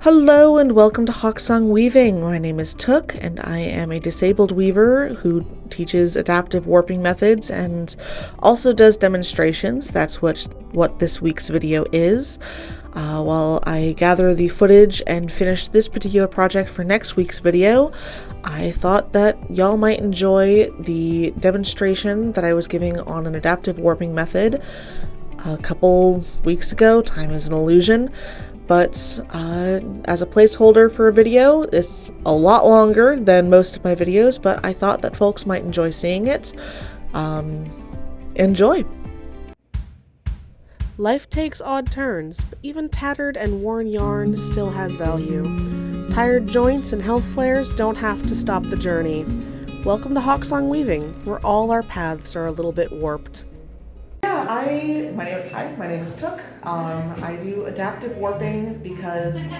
Hello and welcome to Hawksong Weaving. My name is Took and I am a disabled weaver who teaches adaptive warping methods and also does demonstrations. That's what this week's video is. While I gather the footage and finish this particular project for next week's video, I thought that y'all might enjoy the demonstration that I was giving on an adaptive warping method a couple weeks ago. Time is an illusion. But as a placeholder for a video, it's a lot longer than most of my videos, but I thought that folks might enjoy seeing it. Enjoy! Life takes odd turns, but even tattered and worn yarn still has value. Tired joints and health flares don't have to stop the journey. Welcome to Hawksong Weaving, where all our paths are a little bit warped. My name is Took. I do adaptive warping because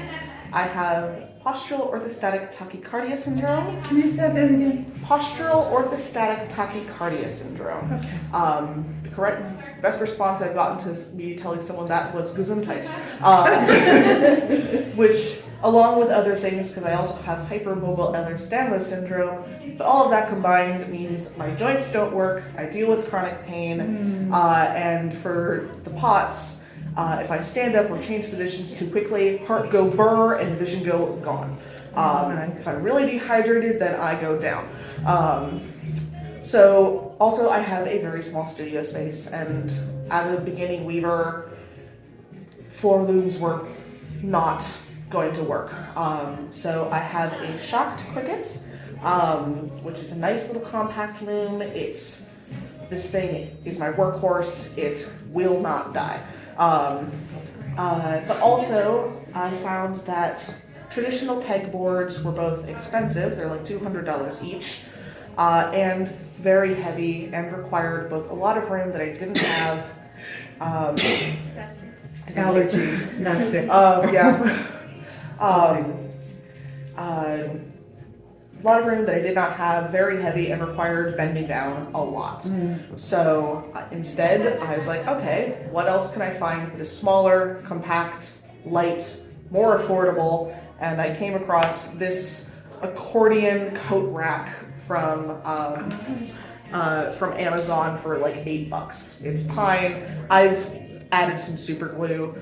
I have postural orthostatic tachycardia syndrome. Can you say that again? Postural orthostatic tachycardia syndrome. Okay. The best response I've gotten to me telling someone that was Gesundheit, which, along with other things, because I also have hypermobile Ehlers-Danlos syndrome, but all of that combined means my joints don't work, I deal with chronic pain, and for the POTS, if I stand up or change positions too quickly, heart go burr and vision go gone. If I'm really dehydrated, then I go down. So also I have a very small studio space, and as a beginning weaver, floor looms were not going to work. So I have a shocked cricket, which is a nice little compact loom. This thing is my workhorse. It will not die. But also I found that traditional pegboards were both expensive. They're like $200 each, and very heavy and required both a lot of room that I didn't have. Allergies, not sick. Yeah. A lot of room that I did not have, very heavy and required bending down a lot. So instead I was like, okay, what else can I find that is smaller, compact, light, more affordable? And I came across this accordion coat rack from Amazon for like $8. It's pine. I've added some super glue.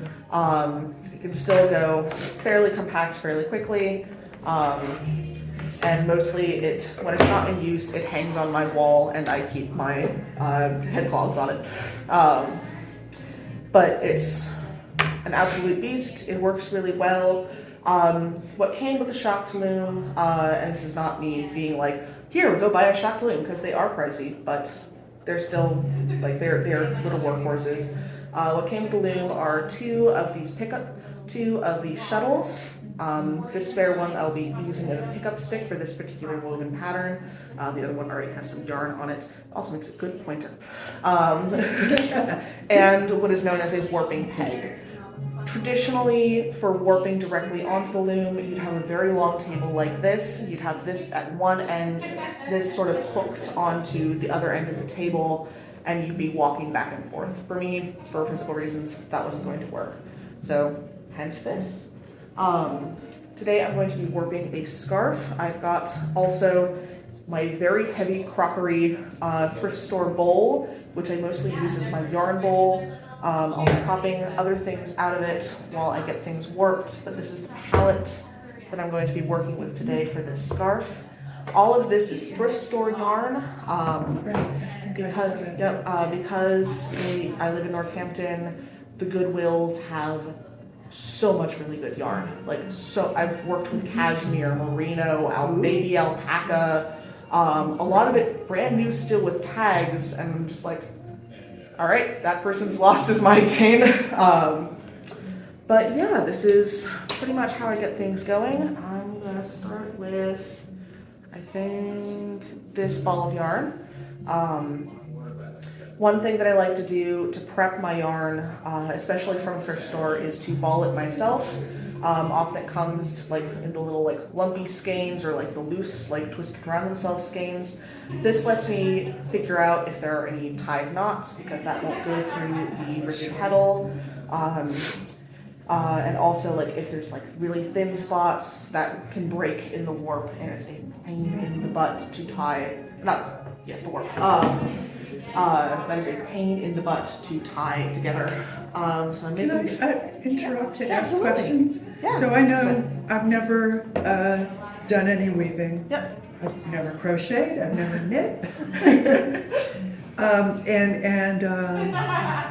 It can still go fairly compact fairly quickly. And mostly when it's not in use, it hangs on my wall and I keep my headcloths on it. But it's an absolute beast. It works really well. What came with the shocked loom, and this is not me being like, here, go buy a shocked loom, because they are pricey, but they're still, like, they're little workhorses. What came with the loom are two of these shuttles. This spare one I'll be using as a pickup stick for this particular woven pattern. The other one already has some yarn on it. Also makes a good pointer. And what is known as a warping peg. Traditionally, for warping directly onto the loom, you'd have a very long table like this. You'd have this at one end, this sort of hooked onto the other end of the table, and you'd be walking back and forth. For me, for physical reasons, that wasn't going to work. So, hence this. Today I'm going to be warping a scarf. I've got also my very heavy crockery thrift store bowl, which I mostly use as my yarn bowl. I'll be popping other things out of it while I get things warped, but this is the palette that I'm going to be working with today for this scarf. All of this is thrift store yarn, because I live in Northampton. The Goodwills have so much really good yarn. I've worked with cashmere, merino, baby alpaca, a lot of it brand new still with tags, and I'm just like, all right, that person's loss is my gain. But yeah, this is pretty much how I get things going. I'm gonna start with, I think, this ball of yarn. One thing that I like to do to prep my yarn, especially from thrift store, is to ball it myself. Often it comes like in the little like lumpy skeins or like the loose like twisted around themselves skeins. This lets me figure out if there are any tied knots, because that won't go through the rigid heddle. And also like if there's like really thin spots that can break in the warp and it's a pain in the butt to tie, the warp. That is a pain in the butt to tie together. So I'm Can making. I interrupt to ask Absolutely. questions? Yeah. So I know I've never done any weaving. Yep. I've never crocheted. I've never knit.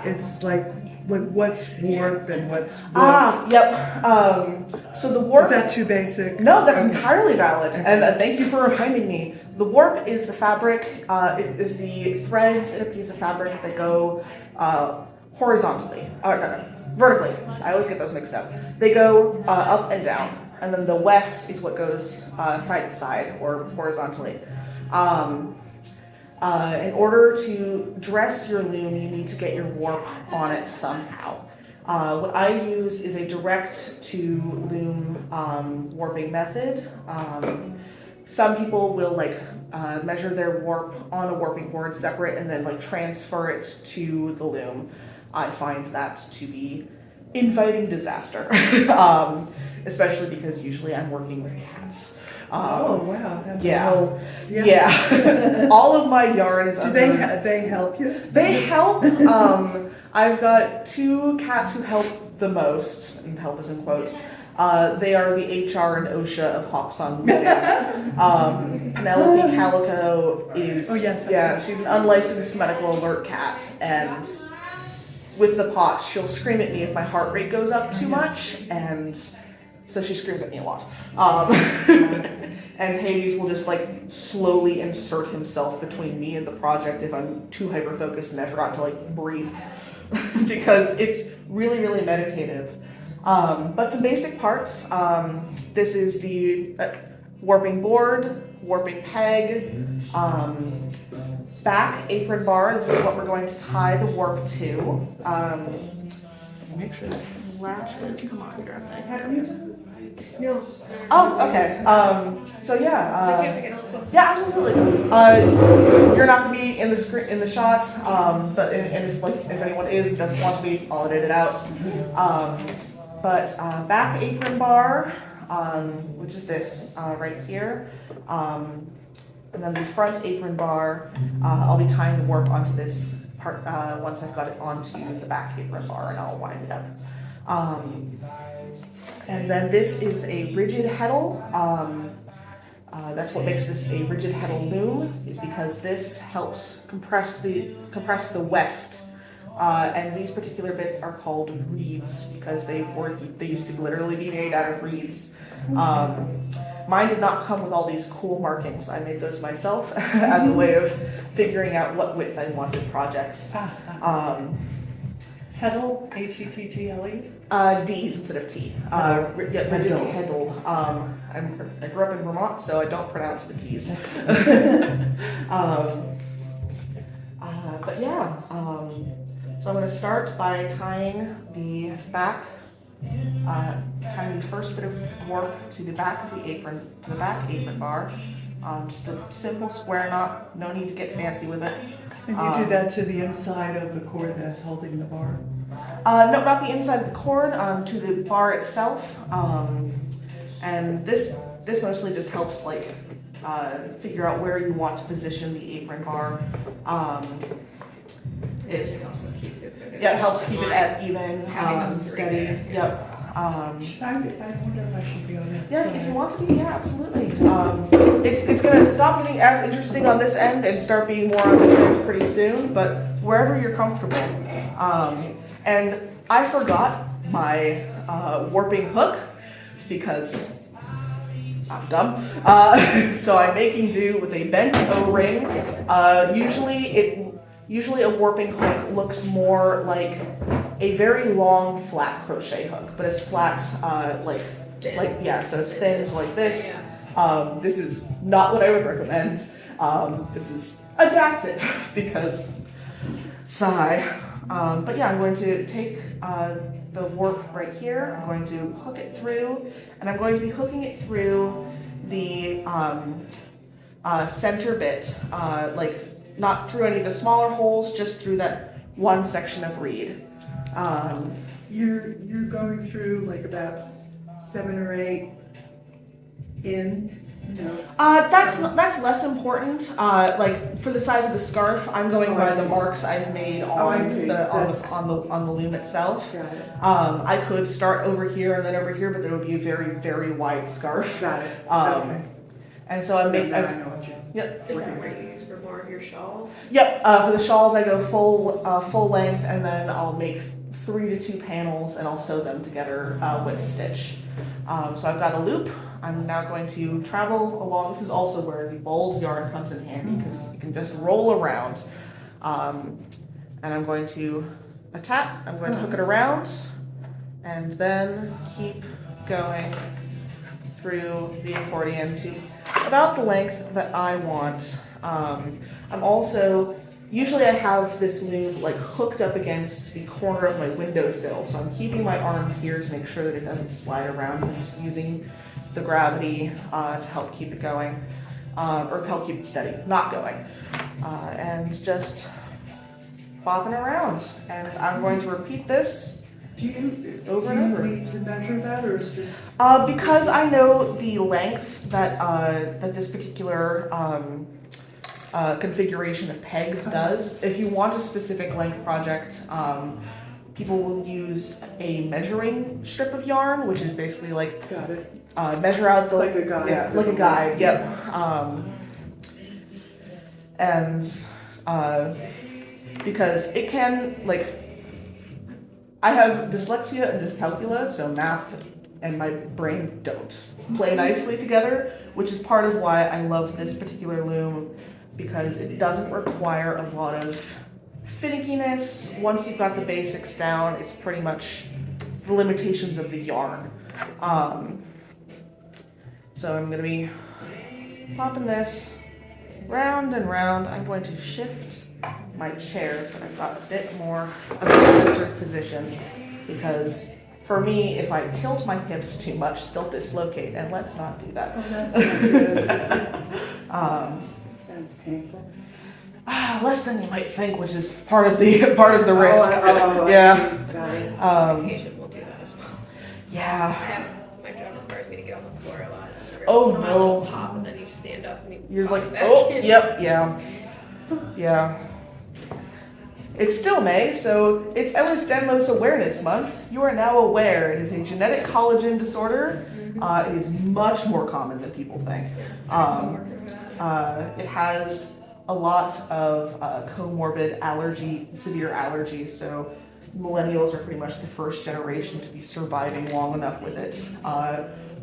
It's like what's warp and what's woof? Yep. So the warp. Is that too basic? No, that's Okay. entirely valid, and thank you for reminding me. The warp is the fabric. It is the threads in a piece of fabric that go horizontally. Vertically. I always get those mixed up. They go up and down, and then the weft is what goes side to side or horizontally. In order to dress your loom, you need to get your warp on it somehow. What I use is a direct-to-loom warping method. Some people will measure their warp on a warping board separate and then transfer it to the loom. I find that to be inviting disaster, especially because usually I'm working with cats. Oh wow! That's Yeah. a whole- Yeah. All of my yarn is Do under. they help you? They help. I've got 2 cats who help the most, and help is in quotes. They are the HR and OSHA of Hawksong Weaving. Penelope Calico is, Oh, yes, that's yeah, right. she's an unlicensed medical alert cat, and with the pot, she'll scream at me if my heart rate goes up too much, and so she screams at me a lot. And Hades will just slowly insert himself between me and the project if I'm too hyper focused and I forgot to breathe, because it's really, really meditative. But some basic parts. This is the warping board, warping peg, back apron bar. This is what we're going to tie the warp to. Make sure that lashes come on. Grab that head. No. Oh, okay. So yeah. Can I get a little closer? Yeah, absolutely. You're not going to be in the shots, but if anyone doesn't want to be, I'll edit it out. But back apron bar, which is this right here, and then the front apron bar, I'll be tying the warp onto this part once I've got it onto the back apron bar, and I'll wind it up. And then this is a rigid heddle. That's what makes this a rigid heddle loom, is because this helps compress the weft. And these particular bits are called reeds because they used to literally be made out of reeds. Mine did not come with all these cool markings. I made those myself as a way of figuring out what width I wanted projects. Heddle, H-E-T-T-L-E? D's instead of T. Heddle. Heddle. I grew up in Vermont, so I don't pronounce the T's. But yeah, so I'm going to start by tying the back, tying the first bit of warp to the back of the apron, to the back apron bar. Just a simple square knot, no need to get fancy with it. And you do that to the inside of the cord that's holding the bar? No, not the inside of the cord, to the bar itself. And this mostly just helps figure out where you want to position the apron bar. It Also keeps it so that it helps keep it at even, Having those 3 steady. there. Yep. I wonder if I should be on that Yeah, side. if you want to be, yeah, absolutely. It's gonna stop getting as interesting on this end and start being more on this end pretty soon, but wherever you're comfortable. And I forgot my warping hook because I'm dumb. So I'm making do with a bent O-ring. Usually a warping hook looks more like a very long flat crochet hook, but it's flat so it's thin, so like this. This is not what I would recommend. This is adaptive because sigh. But yeah, I'm going to take the warp right here. I'm going to hook it through, and I'm going to be hooking it through the center bit, not through any of the smaller holes, just through that one section of reed. You're going through like about 7 or 8 in, no? That's less important. Like for the size of the scarf, I'm going Oh, by I the see. marks I've made Oh, I on see. the loom itself. Got it, I could start over here and then over here, but there would be a very, very wide scarf. got it, Um, okay. And so I make. Now I know what you. Yep. Is that what you use for more of your shawls? Yep. For the shawls, I go full length, and then I'll make 3 to 2 panels, and I'll sew them together with stitch. So I've got a loop. I'm now going to travel along. This is also where the bold yarn comes in handy because you can just roll around. And I'm going to attach. I'm going to hook it around, and then keep going through the accordion to about the length that I want. I'm also, usually I have this loom like hooked up against the corner of my windowsill, so I'm keeping my arm here to make sure that it doesn't slide around. I'm just using the gravity to help keep it going, or help keep it steady, not going. And just bopping around. And I'm going to repeat this Do you over and over. need to measure that, or is just? Because I know the length that this particular configuration of pegs does. If you want a specific length project, people will use a measuring strip of yarn, which is basically like Got it. measure out the Like a guide. yeah, like a guide. Yep. And because it can like. I have dyslexia and dyscalculia, so math and my brain don't play nicely together, which is part of why I love this particular loom, because it doesn't require a lot of finickiness. Once you've got the basics down, it's pretty much the limitations of the yarn. So I'm going to be popping this round and round. I'm going to shift my chair so I've got a bit more of a centered position, because for me, if I tilt my hips too much, they'll dislocate, and let's not do that. Oh, that's not good. Sounds painful. Less than you might think, which is part of the risk. I Yeah. see. Got it. Patient will do that as well. Yeah. My job requires me to get on the floor a lot. And every Oh, once in a while, no. it'll pop, and then you stand up and you You're pop like, back oh, in. yep, yeah. Yeah. It's still May, so it's Ehlers-Danlos Awareness Month. You are now aware it is a genetic collagen disorder. It is much more common than people think. It has a lot of comorbid severe allergies, so millennials are pretty much the first generation to be surviving long enough with it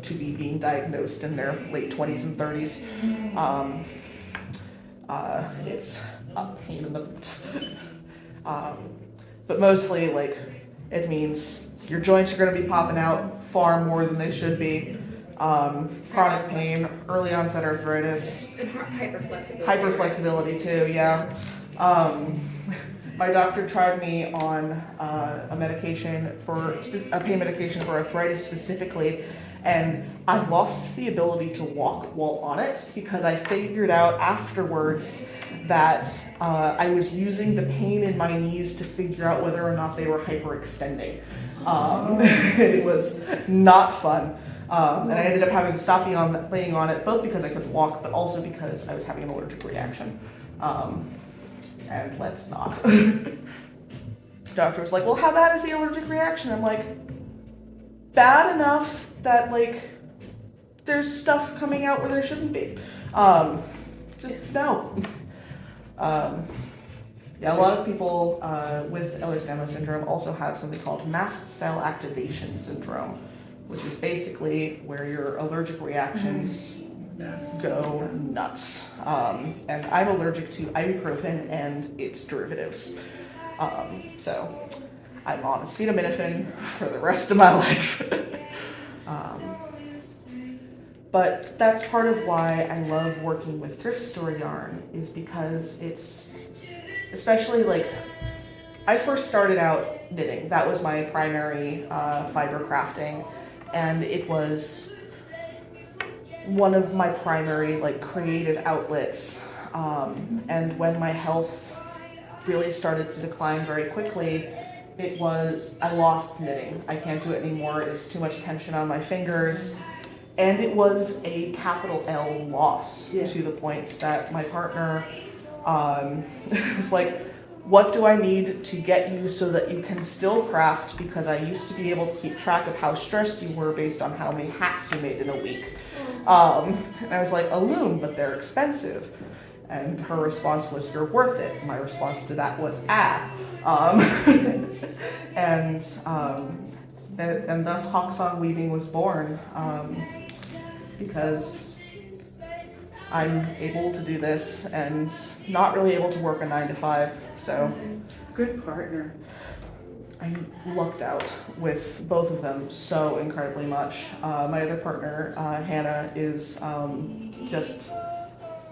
to be being diagnosed in their late 20s and 30s. It's a pain in the butt. But mostly, like, it means your joints are going to be popping out far more than they should be. Chronic pain, early onset arthritis, And hyperflexibility. hyperflexibility too, yeah. My doctor tried me on a pain medication for arthritis specifically, and I lost the ability to walk while on it because I figured out afterwards that I was using the pain in my knees to figure out whether or not they were hyperextending. It was not fun. And I ended up having to stop laying on it, both because I couldn't walk, but also because I was having an allergic reaction. And let's not. The doctor was like, well, how bad is the allergic reaction? I'm like, bad enough that, like, there's stuff coming out where there shouldn't be. Just no. Yeah, a lot of people with Ehlers-Danlos syndrome also have something called mast cell activation syndrome, which is basically where your allergic reactions go nuts. And I'm allergic to ibuprofen and its derivatives. So I'm on acetaminophen for the rest of my life. But that's part of why I love working with thrift store yarn, is because it's, especially like, I first started out knitting. That was my primary fiber crafting, and it was one of my primary like creative outlets. And when my health really started to decline very quickly, I lost knitting. I can't do it anymore. It's too much tension on my fingers. And it was a capital L loss to the point that my partner was like, what do I need to get you so that you can still craft? Because I used to be able to keep track of how stressed you were based on how many hats you made in a week. And I was like, a loom, but they're expensive. And her response was, you're worth it. My response to that was, and thus Hawksong Weaving was born, because I'm able to do this and not really able to work a 9 to 5. So Good partner. I lucked out with both of them so incredibly much. My other partner, Hannah, is just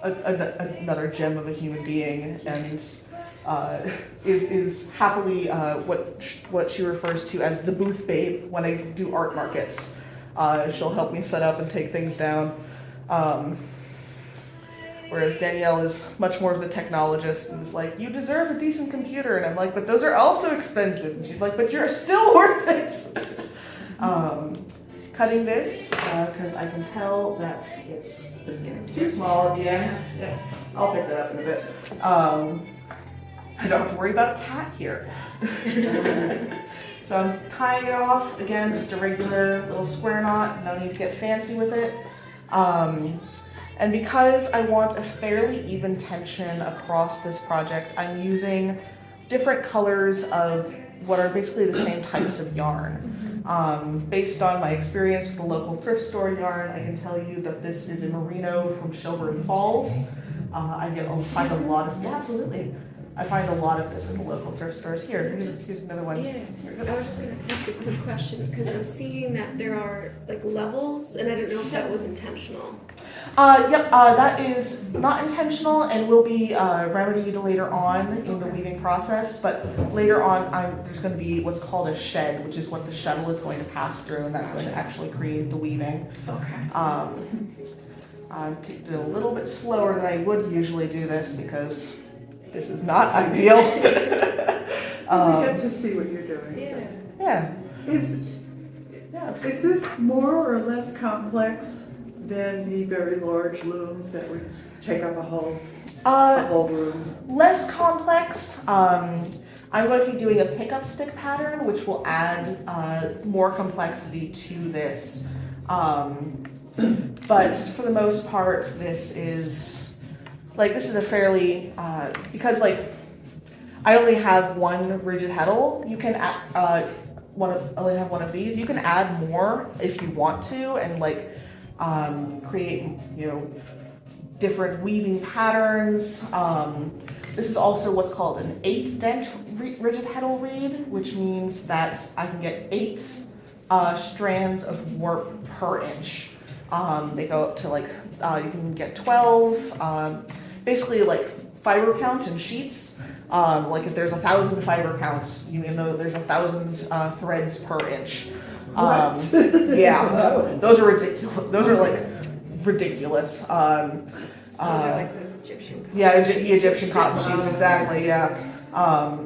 another gem of a human being, and is happily what she refers to as the booth babe when I do art markets. She'll help me set up and take things down. Whereas Danielle is much more of the technologist and is like, you deserve a decent computer. And I'm like, but those are also expensive. And she's like, but you're still worth it. Cutting this, because I can tell that it's getting too small at the end. Yeah, I'll pick that up in a bit. I don't have to worry about a cat here. So I'm tying it off, again, just a regular little square knot. No need to get fancy with it. And because I want a fairly even tension across this project, I'm using different colors of what are basically the same types of yarn. Based on my experience with the local thrift store yarn, I can tell you that this is a merino from Shelburne Falls. I find a lot of, yeah, absolutely. I find a lot of this in the local thrift stores. Here's another one. Yeah, I was just gonna ask a quick question because I'm seeing that there are like levels, and I don't know if that was intentional. Yep, that is not intentional and will be remedied later on in the weaving process, but later on there's going to be what's called a shed, which is what the shuttle is going to pass through, and that's going to actually create the weaving. Okay. I'm taking it a little bit slower than I would usually do this because this is not ideal. We get to see what you're doing. Yeah. Yeah. Is this more or less complex than the very large looms that would take up a whole room? Less complex. I'm going to be doing a pickup stick pattern, which will add more complexity to this. But for the most part, this is a fairly, because I only have one rigid heddle, you can only have one of these. You can add more if you want to, and create, different weaving patterns. This is also what's called an 8-dent rigid heddle reed, which means that I can get 8 strands of warp per inch. They go up to you can get 12, basically fiber count in sheets. If there's 1,000 fiber counts, there's 1,000 threads per inch. Yeah, those are ridiculous. Those are ridiculous. So they're like those Egyptian. The Egyptian cotton sheets, exactly. Yeah.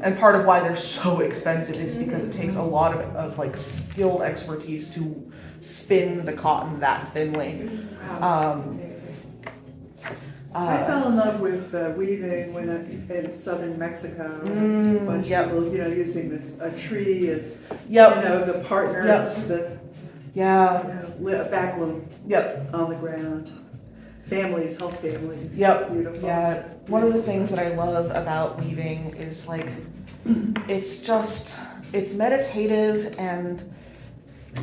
And part of why they're so expensive is because it takes a lot of skill expertise to spin the cotton that thinly. I fell in love with weaving when in southern Mexico. A bunch of people, using a tree as the partner to the back loom on the ground. Families, whole families. Yep. Beautiful. Yeah. One of the things that I love about weaving is it's meditative, and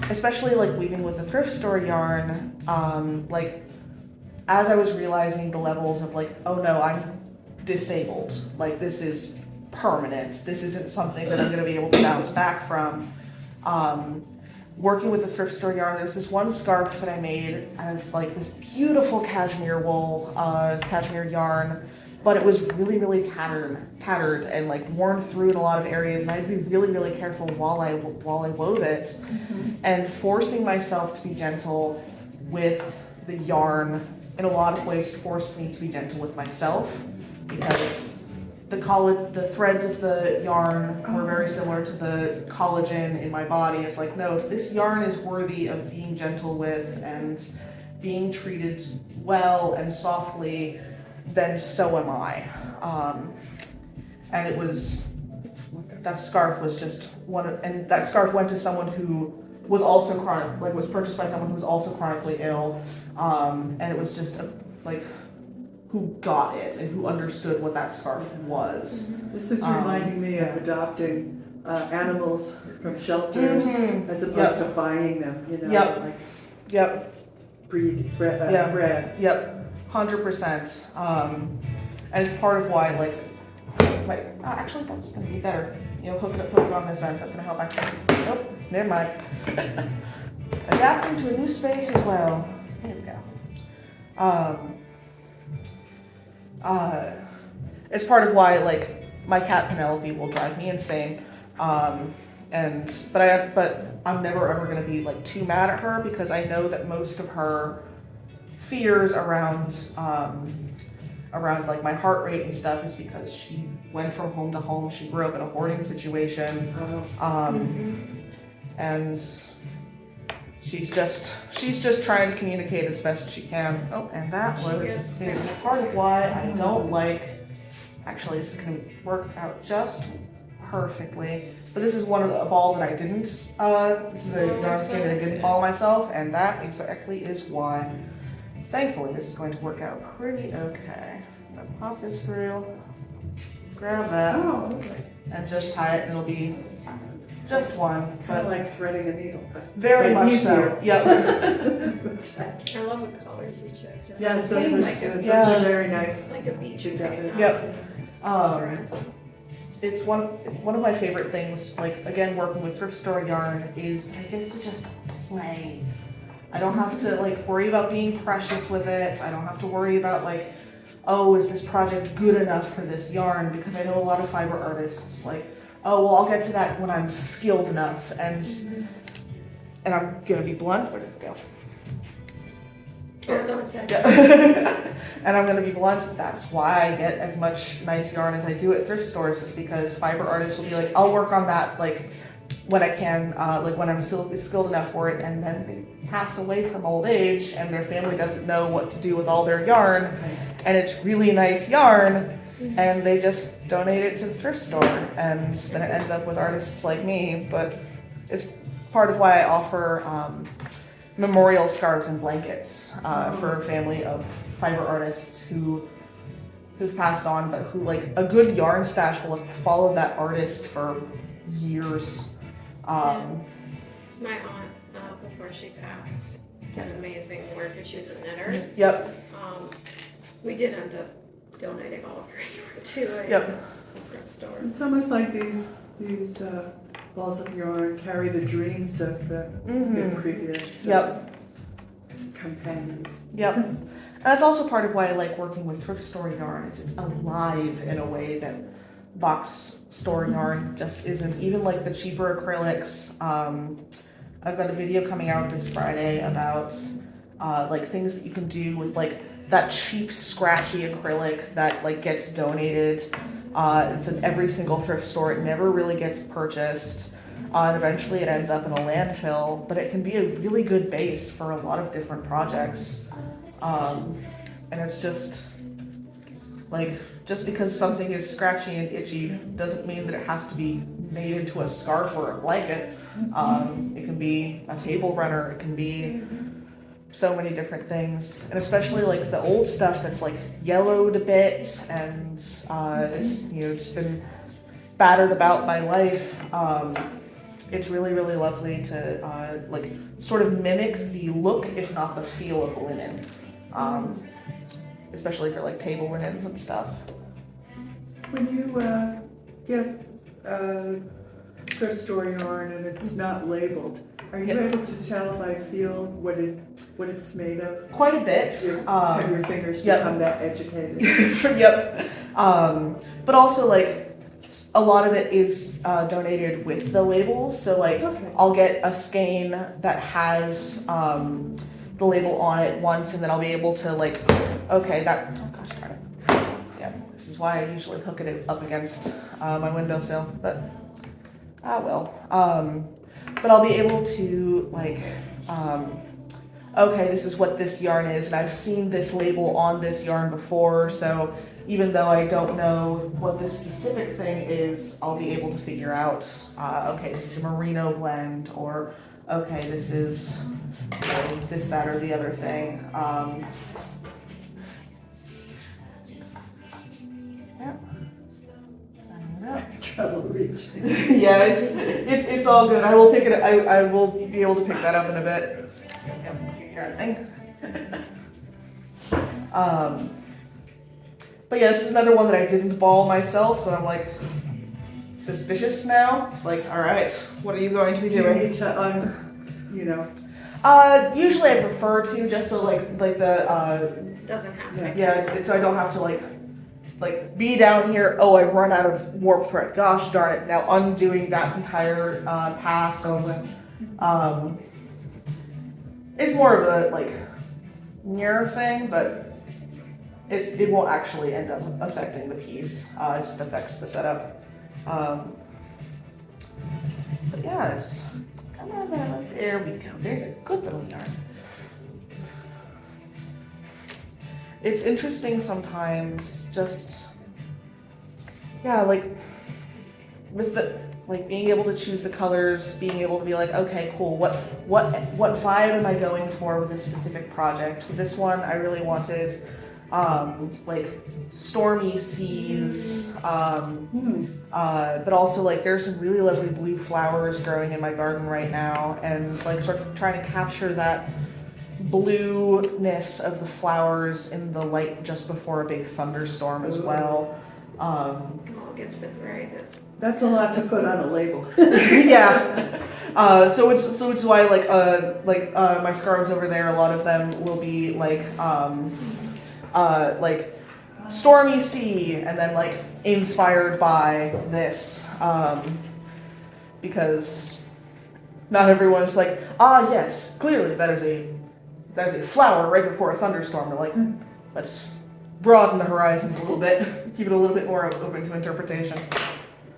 especially weaving with the thrift store yarn, as I was realizing the levels of oh no, I'm disabled. This is permanent. This isn't something that I'm going to be able to bounce back from. Working with the thrift store yarn, there's this one scarf that I made out of this beautiful cashmere wool, cashmere yarn, but it was really, really tattered and worn through in a lot of areas, and I had to be really, really careful while I wove it, and forcing myself to be gentle with the yarn in a lot of ways forced me to be gentle with myself, because the threads of the yarn were very similar to the collagen in my body. It's like, no, if this yarn is worthy of being gentle with and being treated well and softly, then so am I. And it was, that scarf was just and that scarf went to someone who was also was purchased by someone who was also chronically ill. And it was just who got it and who understood what that scarf was. This is reminding me of adopting animals from shelters as opposed to buying them, bread. Yep, 100%. And it's part of why, actually that's gonna be better. Hook it on this end, that's gonna help actually. Nope, never mind. Adapting to a new space as well. There we go. It's part of why my cat Penelope will drive me insane. But I'm never ever gonna be too mad at her because I know that most of her fears around my heart rate and stuff is because she went from home to home. She grew up in a hoarding situation, and she's just trying to communicate as best she can. Oh, and that is part of why I don't like. Actually, this is going to work out just perfectly. But this is a ball that I didn't. This is a yarn skein that I didn't ball myself, and that exactly is why. Thankfully, this is going to work out pretty okay. I'm going to pop this through, grab that, and just tie it, and it'll be just one. Kind of like threading a needle, but very much easier. so. Yep. I love the colors you chose. Yes, those are very nice. Like a beach. Together. Yep. It's one of my favorite things. Again, working with thrift store yarn is I get to just play. I don't have to worry about being precious with it. I don't have to worry about oh, is this project good enough for this yarn? Because I know a lot of fiber artists oh, well, I'll get to that when I'm skilled enough. And I'm gonna be blunt. Where did it go? Oh, it's on its side. And I'm gonna be blunt. That's why I get as much nice yarn as I do at thrift stores, is because fiber artists will be I'll work on that when I can, when I'm skilled enough for it, and then they pass away from old age and their family doesn't know what to do with all their yarn, and it's really nice yarn, and they just donate it to the thrift store, and then it ends up with artists like me. But it's part of why I offer memorial scarves and blankets for a family of fiber artists who've passed on, but who a good yarn stash will have followed that artist for years. My aunt, before she passed, did amazing work, and she was a knitter. Yep. We did end up donating all of her yarn to a thrift store. It's almost like these balls of yarn carry the dreams of the previous companions. Yep. And that's also part of why I like working with thrift store yarn. It's alive in a way that box store yarn just isn't. Even the cheaper acrylics. I've got a video coming out this Friday about things that you can do with that cheap scratchy acrylic that gets donated. It's in every single thrift store. It never really gets purchased. And eventually it ends up in a landfill, but it can be a really good base for a lot of different projects. And it's just just because something is scratchy and itchy doesn't mean that it has to be made into a scarf or a blanket. It can be a table runner. It can be so many different things, and especially the old stuff that's yellowed a bit and it's just been battered about by life. It's really, really lovely to sort of mimic the look, if not the feel, of linen. Especially for table linens and stuff. When you get thrift store yarn and it's not labeled, are you able to tell by feel what it's made of? Quite a bit. Have your fingers become that educated? Yep. But also a lot of it is donated with the labels. So I'll get a skein that has the label on it once, and then I'll be able to okay, that, oh gosh, darn it. Yeah, this is why I usually hook it up against my windowsill, but well. But I'll be able to like, okay, this is what this yarn is, and I've seen this label on this yarn before, so even though I don't know what this specific thing is, I'll be able to figure out, okay, this is a merino blend, or okay, this is this, that, or the other thing. Trouble reaching. Yeah, it's all good. I will pick it. I will be able to pick that up in a bit. Thanks. But yeah, this is another one that I didn't ball myself, so I'm like suspicious now. Like, all right, what are you going to be Do you doing? need to Usually I prefer to, just so like the Doesn't happen. so I don't have to like be down here. Oh, I've run out of warp thread. Gosh darn it! Now undoing that entire pass. It's more of a like near thing, but it won't actually end up affecting the piece. It just affects the setup. But yeah, it's come on, there we go. There's a good little yarn. It's interesting sometimes, just like with the like being able to choose the colors, being able to be like, okay, cool. What vibe am I going for with this specific project? With this one, I really wanted like stormy seas, but also like there's some really lovely blue flowers growing in my garden right now, and like sort of trying to capture that blueness of the flowers in the light just before a big thunderstorm as well. All against the gray. That's a lot to put on a label. Yeah. So which is why my scarves over there, a lot of them will be like stormy sea, and then like inspired by this, because not everyone is like, yes, clearly that is a flower right before a thunderstorm. They're like, let's broaden the horizons a little bit, keep it a little bit more open to interpretation.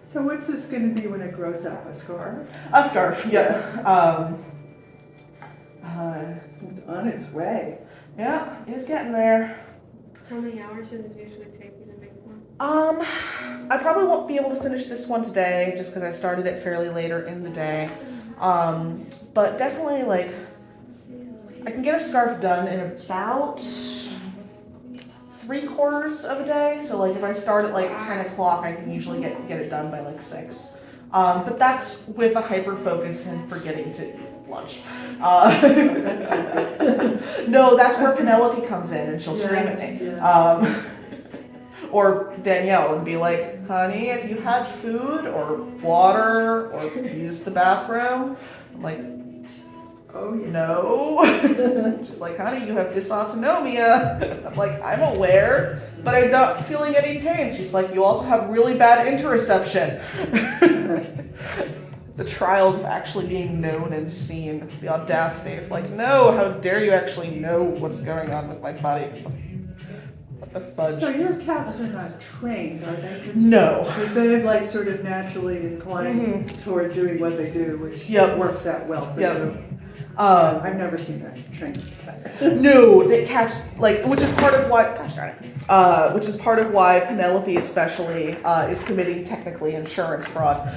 So what's this going to be when it grows up? A scarf? A scarf, yeah. It's on its way. Yeah, it's getting there. How many hours does it usually take you to make one? I probably won't be able to finish this one today, just because I started it fairly later in the day. But definitely, like, I can get a scarf done in about 3/4 of a day. So like if I start at like 10 o'clock, I can usually get it done by like 6. But that's with a hyper focus and forgetting to eat lunch. No, that's where Penelope comes in and she'll scream at me. Yeah. Or Danielle would be like, honey, have you had food or water or used the bathroom? I'm like, Oh, yeah. no. She's like, honey, you have dysautonomia. I'm like, I'm aware, but I'm not feeling any pain. She's like, you also have really bad interoception. The trials of actually being known and seen, the audacity of like, no, how dare you actually know what's going on with my body. What the fudge? So your cats are not trained, are they? No. Because they're like sort of naturally inclined toward doing what they do, which works out well for you. I've never seen a trained cat. No, the cats, like, which is part of why, gosh darn it, which is part of why Penelope especially is committing technically insurance fraud,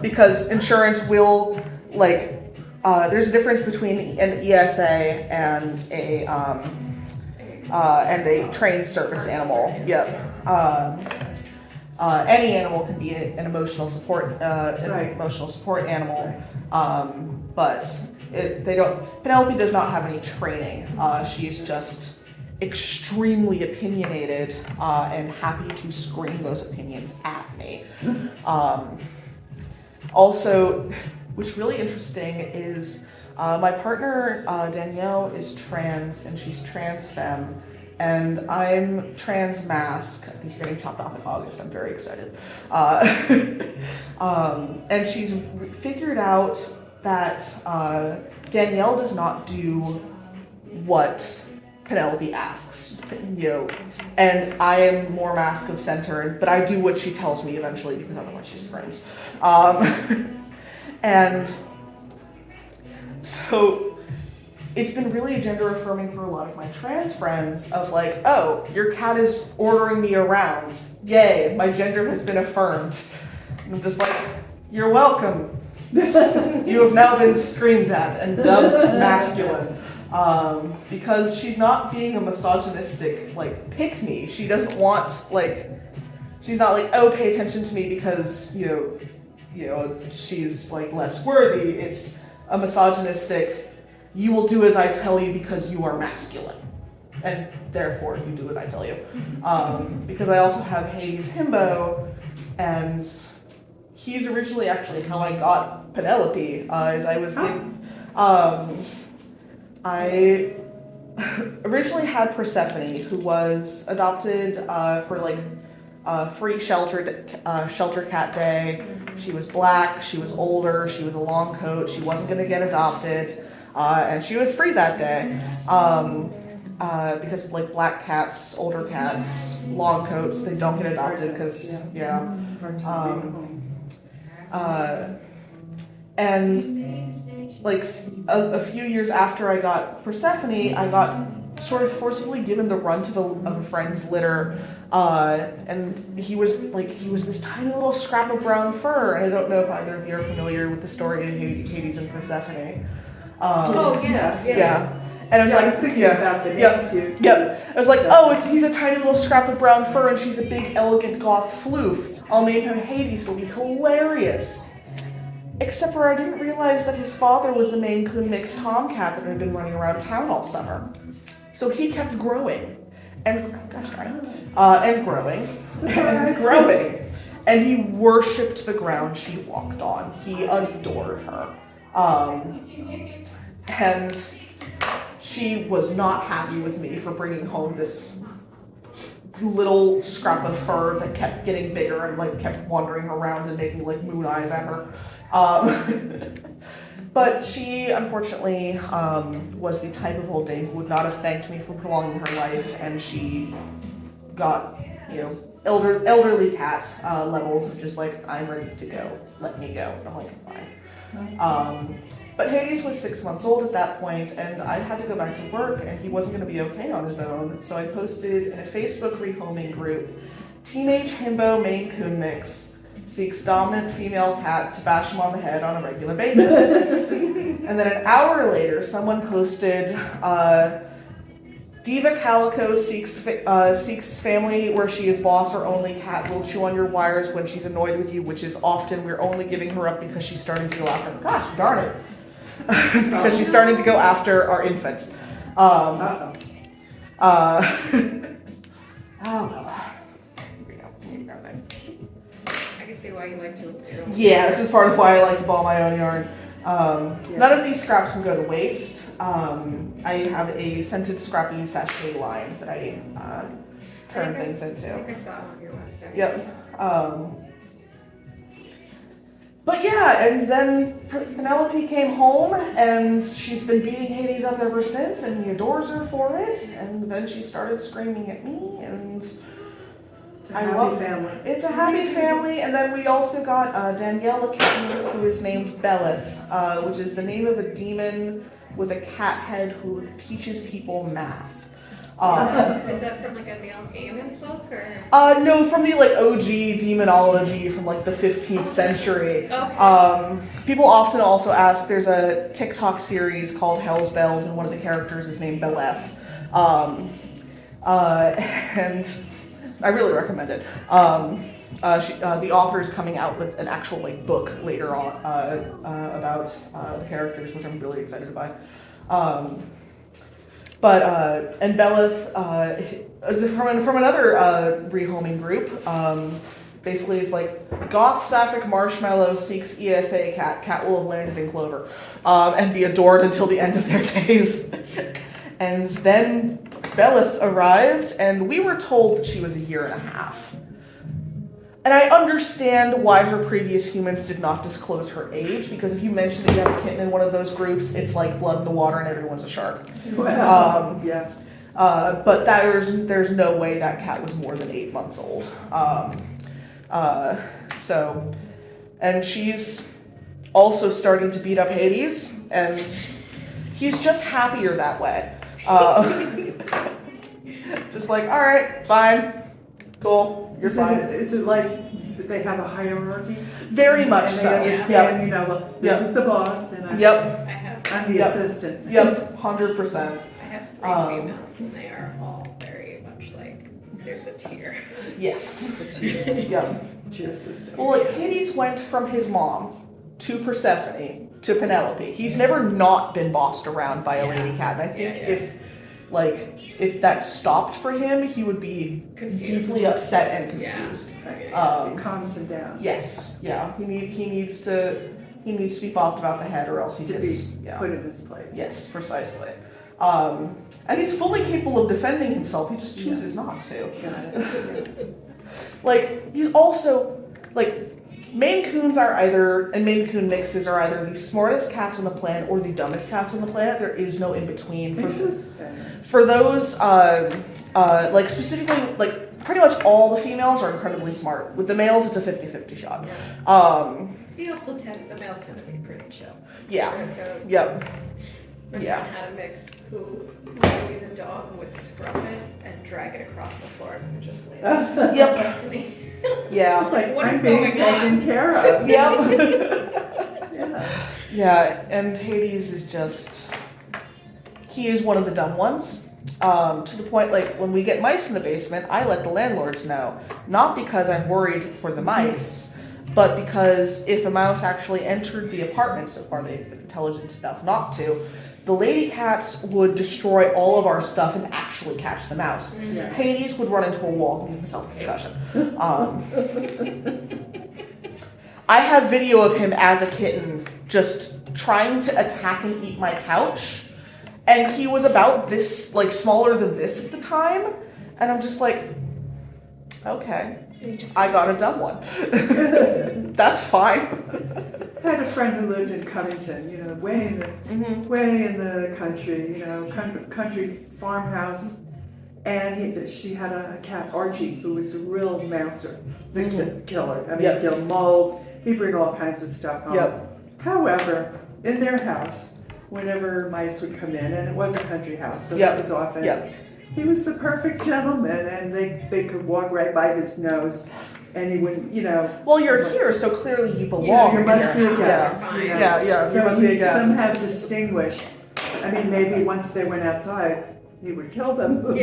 because insurance will, like, there's a difference between an ESA and a trained service animal. Yep. Any animal can be an emotional support, emotional support animal, but Penelope does not have any training. She is just extremely opinionated and happy to scream those opinions at me. Also, what's really interesting is my partner Danielle is trans, and she's trans femme, and I'm trans mask. He's getting chopped off in August. I'm very excited. And she's figured out that Danielle does not do what Penelope asks, and I am more mask of centered, but I do what she tells me eventually because otherwise she screams. And so it's been really gender affirming for a lot of my trans friends of like, oh, your cat is ordering me around. Yay, my gender has been affirmed. And I'm just like, you're welcome. You have now been screamed at and dubbed masculine. Because she's not being a misogynistic, like, pick-me. She doesn't want, like, she's not like, oh, pay attention to me because, she's, like, less worthy. It's a misogynistic, you will do as I tell you because you are masculine. And therefore, you do what I tell you. Because I also have Hades Himbo, and he's originally actually how I got Penelope, as I was I originally had Persephone, who was adopted for like free shelter cat day. She was black, she was older, she was a long coat, she wasn't going to get adopted, and she was free that day. Because like black cats, older cats, long coats, they don't get adopted because and like a few years after I got Persephone, I got sort of forcibly given the runt of a friend's litter, and he was this tiny little scrap of brown fur, and I don't know if either of you are familiar with the story of Hades and Persephone. Yeah. And I was thinking about the names you. I was like, oh, he's a tiny little scrap of brown fur, and she's a big, elegant goth floof. I'll name him Hades. It'll be hilarious. Except for I didn't realize that his father was the Maine Coon mixed tomcat that had been running around town all summer. So he kept growing, and growing, and growing, and he worshipped the ground she walked on. He adored her, and she was not happy with me for bringing home this little scrap of fur that kept getting bigger and like kept wandering around and making like moon eyes at her. But she unfortunately was the type of old dame who would not have thanked me for prolonging her life, and she got elderly cat levels of just like, I'm ready to go, let me go. And I'm like, fine. But Hades was 6 months old at that point, and I had to go back to work, and he wasn't going to be okay on his own. So I posted in a Facebook rehoming group, Teenage Himbo Maine Coon Mix seeks dominant female cat to bash him on the head on a regular basis. And then an hour later, someone posted, Diva Calico seeks family where she is boss or only cat will chew on your wires when she's annoyed with you, which is often. We're only giving her up because she's starting to go after, gosh darn it, because she's starting to go after our infant. Oh well. Here we go. I can see why you like to. Yeah, this is part of why I like to ball my own yarn. None of these scraps will go to waste. I have a scented scrappy sachet line that I turn things into. I think I saw it on your website. Yep. But yeah, and then Penelope came home, and she's been beating Hades up ever since, and he adores her for it. And then she started screaming at me, and It's a happy family. It's a happy family. And then we also got Danielle, a kitten who is named Belith, which is the name of a demon with a cat head who teaches people math. Is that from like a Neil Gaiman book or? No, from the like OG demonology from like the 15th century. Okay. People often also ask, there's a TikTok series called Hell's Bells, and one of the characters is named Beleth. And I really recommend it. The author is coming out with an actual like book later on about the characters, which I'm really excited about. And Belith is from another rehoming group. Basically, it's like goth sapphic marshmallow seeks ESA cat. Cat will have landed in clover and be adored until the end of their days. And then Belith arrived, and we were told that she was a year and a half. And I understand why her previous humans did not disclose her age, because if you mention that you have a kitten in one of those groups, it's like blood in the water and everyone's a shark. Wow. Yeah. But there's no way that cat was more than 8 months old. So, and she's also starting to beat up Hades, and he's just happier that way. Just like, all right, fine, cool, you're fine. Is it like that they have a hierarchy? Very much and so. They understand, you know, well, this is the boss, and I'm the assistant. Yep, 100%. I have 3 females, and they are all very much like, there's a tier. Yes. The tier. Yep. Tier system. Well, like, Hades went from his mom to Persephone to Penelope. He's never not been bossed around by a lady cat. And I think if that stopped for him, he would be deeply upset and confused. It calms him down. Yes. Yeah. He needs to be bopped about the head, or else he gets put in his place. Yes, precisely. And he's fully capable of defending himself. He just chooses not to. Like, he's also, like, Maine Coons and Maine Coon mixes are either the smartest cats on the planet or the dumbest cats on the planet. There is no in between. For those, like, specifically, like, pretty much all the females are incredibly smart. With the males, it's a 50-50 shot. The males tend to be pretty chill. Yeah. Yep. My friend had a mix who literally the dog would scruff it and drag it across the floor and just lay there. Yep. Yeah. It's like, I'm being taken care of. Yep. Yeah, and Hades is just, he is one of the dumb ones. To the point, like, when we get mice in the basement, I let the landlords know. Not because I'm worried for the mice, but because if a mouse actually entered the apartment, so far they've been intelligent enough not to, the lady cats would destroy all of our stuff and actually catch the mouse. Yeah. Hades would run into a wall and give himself a concussion. I have video of him as a kitten just trying to attack and eat my couch. And he was about this, like, smaller than this at the time. And I'm just like, okay, I got a dumb one. That's fine. I had a friend who lived in Covington, you know, way in the country, you know, country farmhouse. And she had a cat, Archie, who was a real mouser, the killer. I mean, he killed moles, he'd bring all kinds of stuff home. However, in their house, whenever mice would come in, and it was a country house, so that was often, he was the perfect gentleman, and they could walk right by his nose, and he wouldn't, you know. Well, you're here, so clearly you belong. You must be a guest. You know? So you must be a guest. Some have distinguished. I mean, maybe once they went outside, he would kill them. But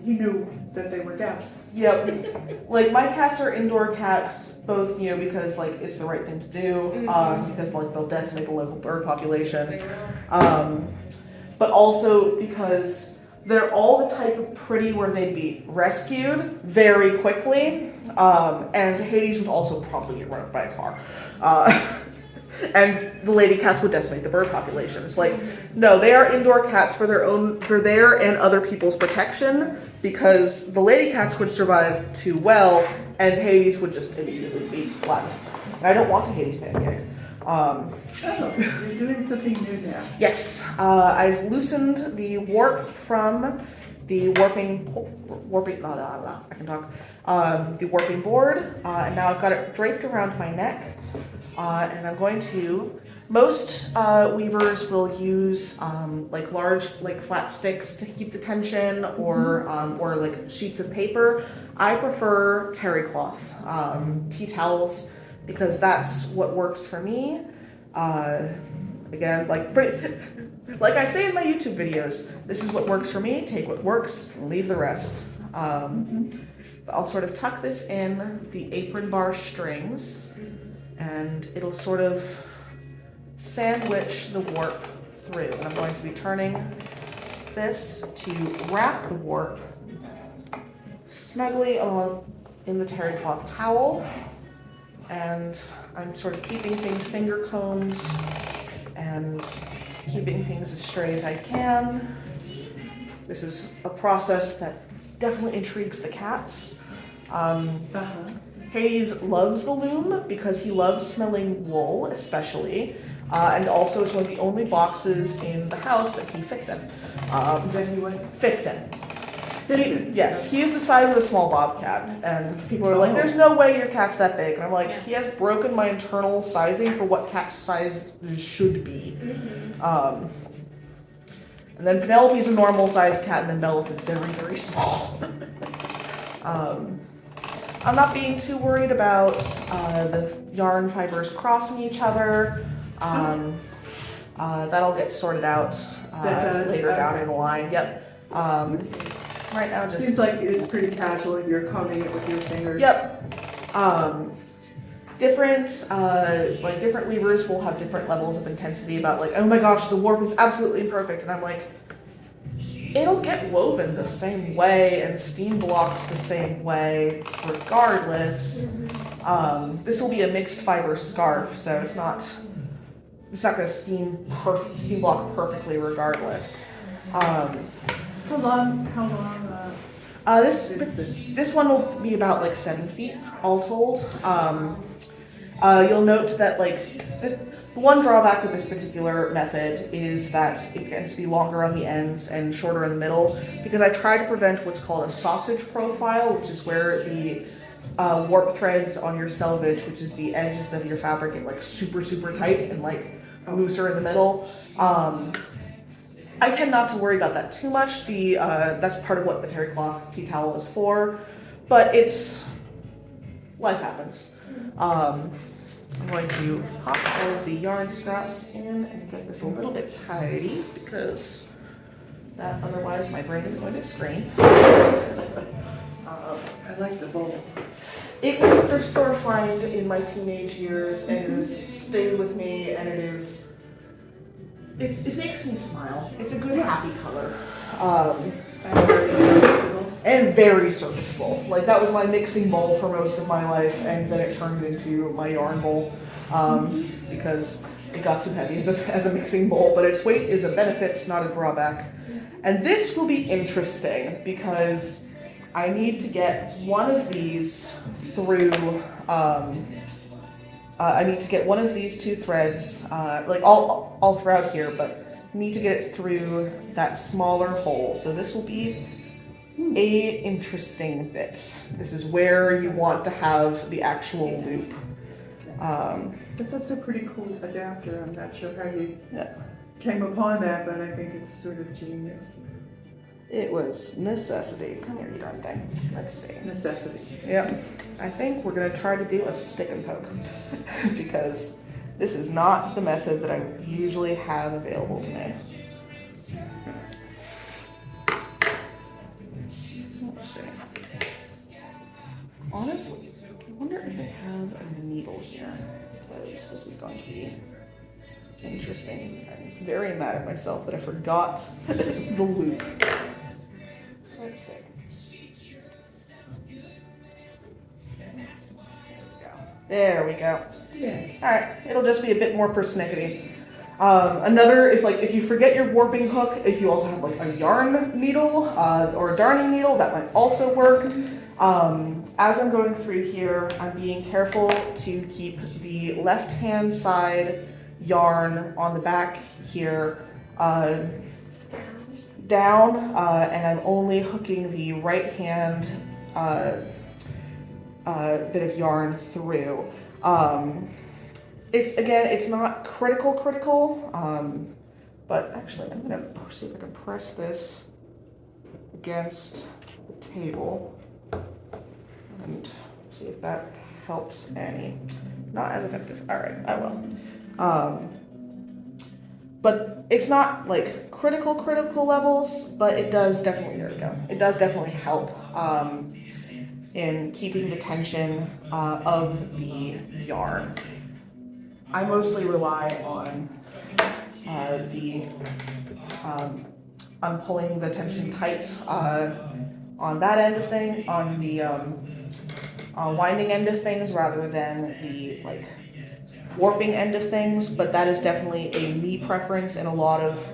he knew that they were guests. Yep. Like, my cats are indoor cats, both, you know, because, like, it's the right thing to do, because, like, they'll decimate the local bird population. But also because they're all the type of pretty where they'd be rescued very quickly, and Hades would also probably get run over by a car. And the lady cats would decimate the bird population. It's like, no, they are indoor cats for their and other people's protection, because the lady cats would survive too well, and Hades would just immediately be flattened. I don't want a Hades pancake. You're doing something new now. Yes, I've loosened the warp from the warping the warping board, and now I've got it draped around my neck, and I'm going to. Most weavers will use like large, like flat sticks to keep the tension, or like sheets of paper. I prefer terry cloth, tea towels, because that's what works for me. Again, like I say in my YouTube videos, this is what works for me. Take what works, leave the rest. I'll sort of tuck this in the apron bar strings, and it'll sort of sandwich the warp through. And I'm going to be turning this to wrap the warp snugly in the terry cloth towel. And I'm sort of keeping things finger combed and keeping things as straight as I can. This is a process that definitely intrigues the cats. Hades loves the loom because he loves smelling wool, especially. And also it's one of the only boxes in the house that he fits in. Then he went, Fits in. fitted. Yes, he is the size of a small bobcat, and people are like, "There's no way your cat's that big." And I'm like, "He has broken my internal sizing for what cat size should be." And then Penelope's a normal sized cat, and then Belith is very, very small. I'm not being too worried about the yarn fibers crossing each other. That'll get sorted out later down in the line. Yep. Right now, just Seems like it's pretty casual. You're combing it with your fingers. Yep. Different weavers will have different levels of intensity about like, oh my gosh, the warp is absolutely imperfect, and I'm like, it'll get woven the same way and steam blocked the same way regardless. This will be a mixed fiber scarf, so it's not gonna steam block perfectly regardless. How long? This one will be about like 7 feet all told. You'll note that like the one drawback with this particular method is that it tends to be longer on the ends and shorter in the middle, because I try to prevent what's called a sausage profile, which is where the warp threads on your selvage, which is the edges of your fabric, get like super, super tight and like looser in the middle. I tend not to worry about that too much. That's part of what the terry cloth tea towel is for, but life happens. I'm going to pop all of the yarn scraps in and get this a little bit tidy, because otherwise my brain is going to scream. I like the bowl. It was a thrift store find in my teenage years, and it has stayed with me, and it makes me smile. It's a good, happy color. And very serviceable. Like, that was my mixing bowl for most of my life, and then it turned into my yarn bowl, because it got too heavy as a mixing bowl, but its weight is a benefit, not a drawback. And this will be interesting, because I need to get one of these through, I need to get one of these two threads, like all throughout here, but need to get it through that smaller hole. So this will be a interesting bit. This is where you want to have the actual loop. But that's a pretty cool adapter. I'm not sure how you came upon that, but I think it's sort of genius. It was necessity. Come here, you darn thing. Let's see. Necessity. Yep. I think we're going to try to do a stick and poke, because this is not the method that I usually have available to me. Let's see. Honestly, I wonder if they have a needle here, because this is going to be interesting. I'm very mad at myself that I forgot the loop. Let's see. There we go. Yeah. All right, it'll just be a bit more persnickety. If you forget your warping hook, if you also have like a yarn needle or a darning needle, that might also work. As I'm going through here, I'm being careful to keep the left-hand side yarn on the back here down, and I'm only hooking the right-hand bit of yarn through. It's not critical, but actually I'm gonna see if I can press this against the table and see if that helps any. Not as effective. All right, I will. But it's not like critical levels, but it does definitely, there we go. It does definitely help in keeping the tension of the yarn. I mostly rely on I'm pulling the tension tight on that end of thing, on the winding end of things, rather than the like warping end of things. But that is definitely a me preference, and a lot of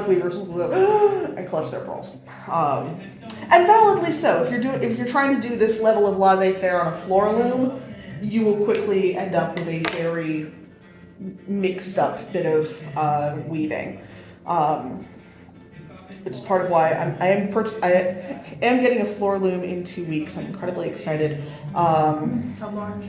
weavers will go and clutch their pearls, and validly so. If you're trying to do this level of laissez-faire on a floor loom, you will quickly end up with a very mixed up bit of weaving. It's part of why I am getting a floor loom in 2 weeks. I'm incredibly excited. How large?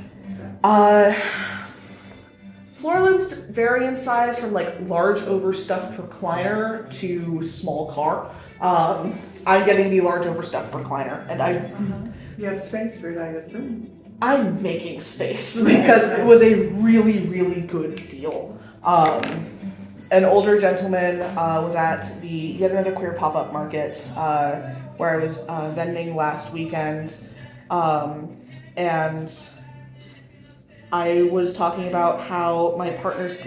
Floor looms vary in size from like large overstuffed recliner to small car. I'm getting the large overstuffed recliner, and You have space for it, I assume. I'm making space because it was a really, really good deal. An older gentleman was at the yet another queer pop-up market where I was vending last weekend, and I was talking about how my partner's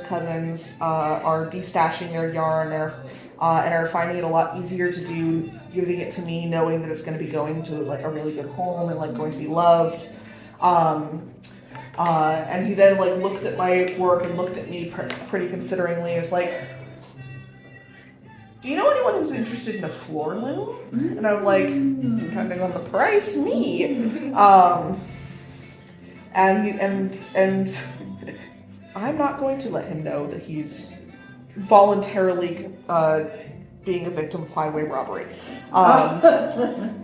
cousins are destashing their yarn and are finding it a lot easier to do giving it to me, knowing that it's going to be going to like a really good home and like going to be loved. And he then like looked at my work and looked at me pretty consideringly. Is like, "Do you know anyone who's interested in a floor loom?" And I'm like, "Depending on the price, me." And I'm not going to let him know that he's voluntarily being a victim of highway robbery.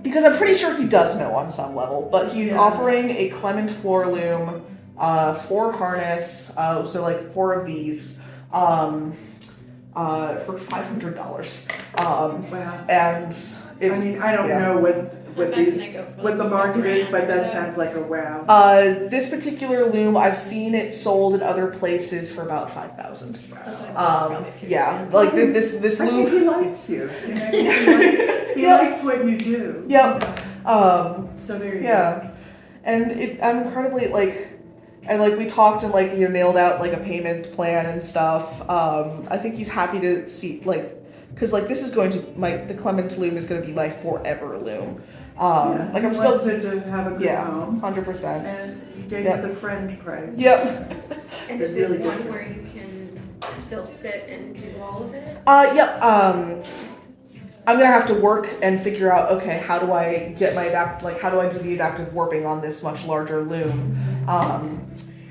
Because I'm pretty sure he does know on some level, but he's offering a Clement floor loom, 4 harness, so like 4 of these, for $500. Wow. And it's, I mean, I don't know what the market is, but that sounds like a wow. This particular loom, I've seen it sold in other places for about $5,000. Yeah, like this I loom. think he likes you. You know, he likes what you do. Yep. So there you Yeah, and I'm incredibly like we talked and like nailed out like a payment plan and stuff. I think he's happy to see because like this is going to the Clement loom is going to be my forever loom. Like I'm still to have a good home. 100%. And he gave you the friend price. Yep. And is it one where you can still sit and do all of it? Yep. I'm gonna have to work and figure out, okay, how do I get my how do I do the adaptive warping on this much larger loom?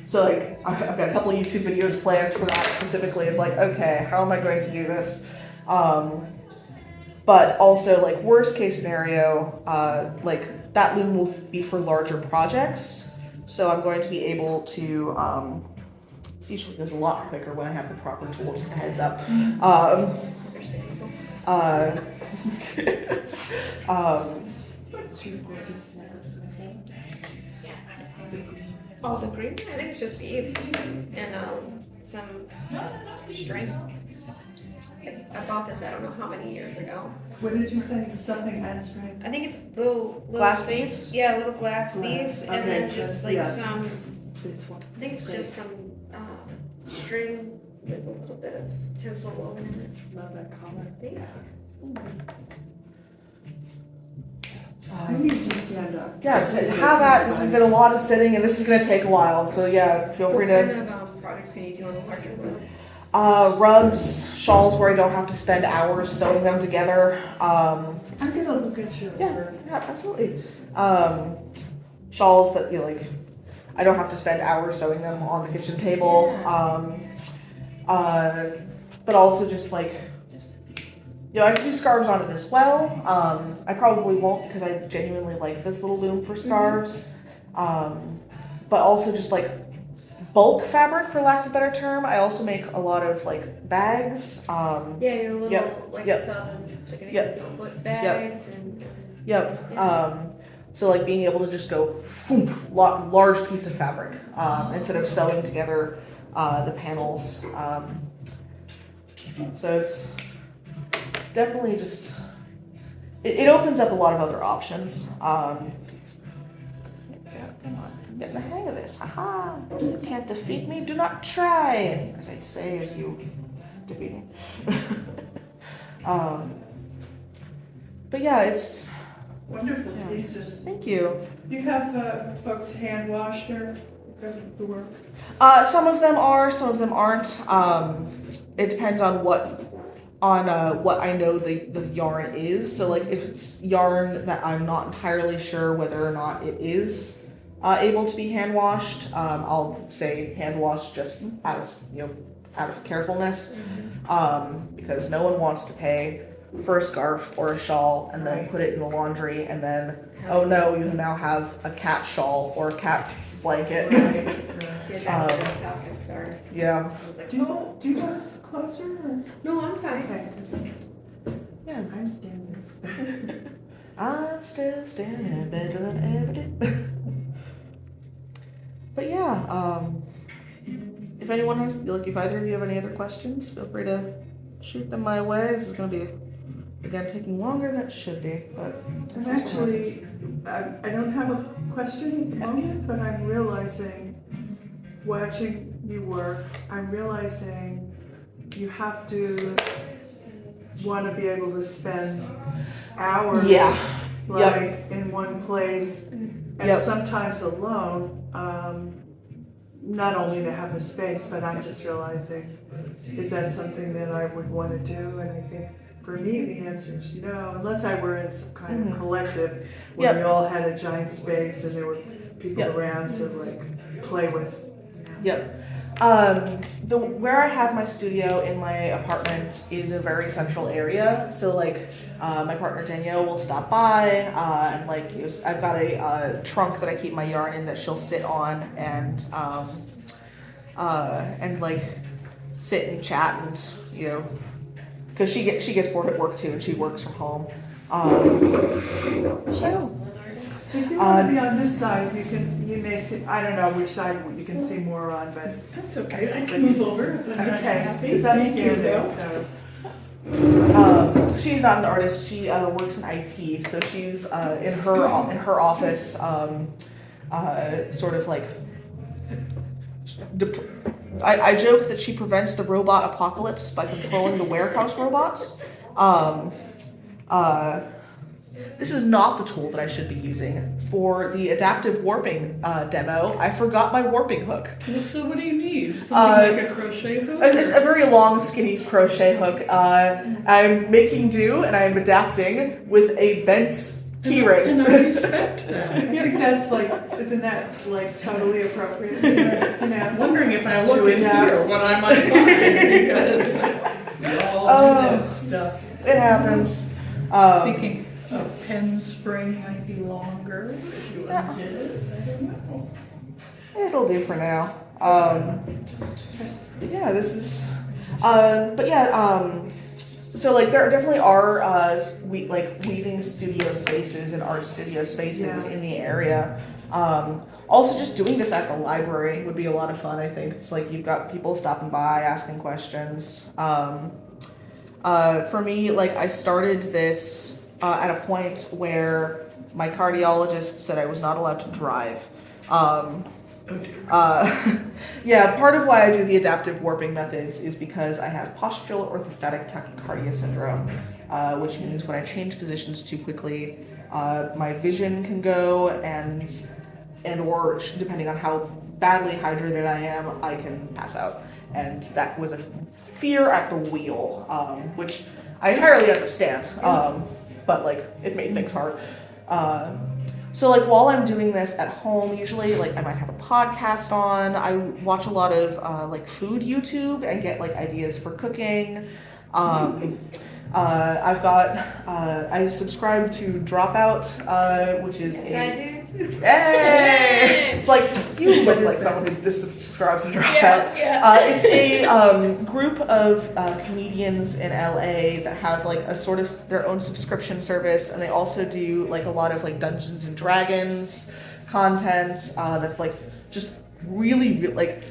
So like I've got a couple of YouTube videos planned for that specifically. It's like, okay, how am I going to do this? But also like worst case scenario, like that loom will be for larger projects. So I'm going to be able to, it usually goes a lot quicker when I have the proper tool, just a heads up. What's your gorgeous necklace? Oh, the green? I think it's just beads and some string. I bought this I don't know how many years ago. What did you say? Something answering? I think it's little Glass beads? Yeah, little glass beads, and then Okay, just yeah. some. This one. I think it's just some string with a little bit of tinsel woven in it. Love that color. Yeah. I need to stand up. Yeah, have that. This has been a lot of sitting, and this is going to take a while. So yeah, feel free What to. kind of products can you do on a larger loom? Rugs, shawls where I don't have to spend hours sewing them together. I'm gonna look at your work. Yeah, absolutely. Shawls that I don't have to spend hours sewing them on the kitchen table. But also just I can do scarves on it as well. I probably won't because I genuinely like this little loom for scarves. But also just bulk fabric, for lack of a better term. I also make a lot of bags. Yeah, your little bags and. Yep. So being able to just go large piece of fabric instead of sewing together the panels. So it's definitely just it opens up a lot of other options. Come on, I'm getting the hang of this. Haha! You can't defeat me. Do not try. As I say, as you defeat me. But yeah, it's Wonderful pieces. Thank you. You have folks hand wash their the work? Some of them are, some of them aren't. It depends on what I know the yarn is. So if it's yarn that I'm not entirely sure whether or not it is able to be hand washed. I'll say hand washed just out of carefulness, because no one wants to pay for a scarf or a shawl and then put it in the laundry and then, oh no, you now have a cat shawl or a cat blanket. Did that without the scarf. Yeah. I was like, Do you want us closer or? no, I'm fine. Okay. Yeah. I'm standing. I'm still standing better than ever did. But yeah, if anyone has, like, if either of you have any other questions, feel free to shoot them my way. This is going to be, again, taking longer than it should be, but I'm actually, I don't have a question at the moment, but I'm realizing, watching you work, I'm realizing you have to want to be able to spend hours like in one place and sometimes alone, not only to have the space, but I'm just realizing, is that something that I would want to do? And I think for me the answer is no, unless I were in some kind of collective where we all had a giant space and there were people around to like play with. Where I have my studio in my apartment is a very central area, so like my partner Danielle will stop by, and like I've got a trunk that I keep my yarn in that she'll sit on and like sit and chat and because she gets bored at work too and she works from home. If you want to be on this side, you may see, I don't know which side you can see more on, but. That's okay, I can move over if I'm not happy. Because I'm Thank you, standing, though. so. She's not an artist. She works in IT, so she's in her office, sort of like. I joke that she prevents the robot apocalypse by controlling the warehouse robots. This is not the tool that I should be using. For the adaptive warping demo, I forgot my warping hook. Well, so what do you need? Something like a crochet hook? It's a very long, skinny crochet hook. I'm making do, and I'm adapting with a bent keyring. And I respect that. I think that's like, isn't that like totally appropriate? You know? I'm wondering if I look in here what I might find, because we all do that stuff. It happens. Thinking a pen spring might be longer if you undid it. I don't know. It'll do for now. Yeah, this is. But yeah. So like there definitely are weaving studio spaces and art studio spaces in the area. Also, just doing this at the library would be a lot of fun. I think it's like you've got people stopping by asking questions. For me, like I started this at a point where my cardiologist said I was not allowed to drive. Yeah, part of why I do the adaptive warping methods is because I have postural orthostatic tachycardia syndrome, which means when I change positions too quickly, my vision can go or depending on how badly hydrated I am, I can pass out. And that was a fear at the wheel, which I entirely understand, but like it made things hard. So like while I'm doing this at home, usually like I might have a podcast on. I watch a lot of like food YouTube and get like ideas for cooking. I subscribe to Dropout, which is Yes, I do too. Hey! It's like you look like someone who subscribes to Dropout. It's a group of comedians in LA that have like a sort of their own subscription service, and they also do like a lot of like Dungeons and Dragons content that's like just really like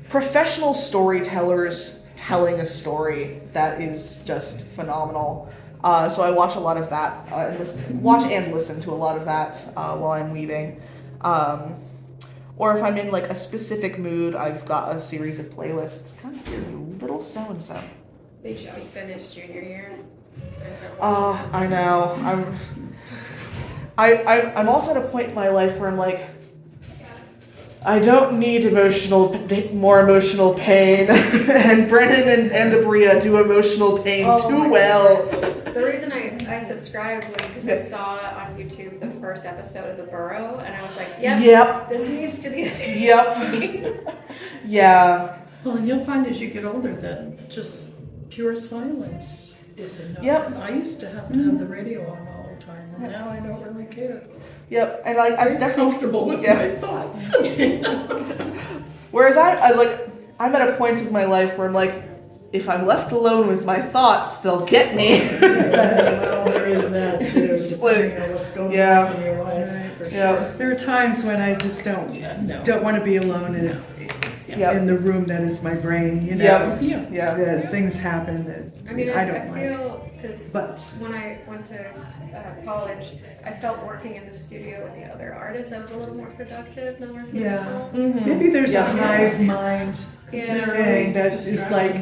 professional storytellers telling a story that is just phenomenal. So I watch a lot of that, watch and listen to a lot of that while I'm weaving. Or if I'm in like a specific mood, I've got a series of playlists. Come here, you little so-and-so. They just finished junior year. I know. I'm also at a point in my life where I'm like, I don't need more emotional pain, and Brennan and Abria do emotional pain too well. The reason I subscribed was because I saw on YouTube the first episode of The Burrow, and I was like, yep. This needs to be a thing. Yep. Yeah. Well, and you'll find as you get older that just pure silence is enough. Yep. I used to have the radio on all the time, and now I don't really care. Yep. And like I'm definitely Comfortable with my thoughts. Whereas I'm at a point in my life where I'm like, if I'm left alone with my thoughts, they'll get me. Well, there is that too, depending on what's going on in your life. For sure. There are times when I just don't want to be alone in the room that is my brain. You know, things happen that I don't I feel because when I went to college, I felt working in the studio with the other artists, I was a little more productive than working at home. Mm-hmm. Maybe there's a hive mind thing that is like,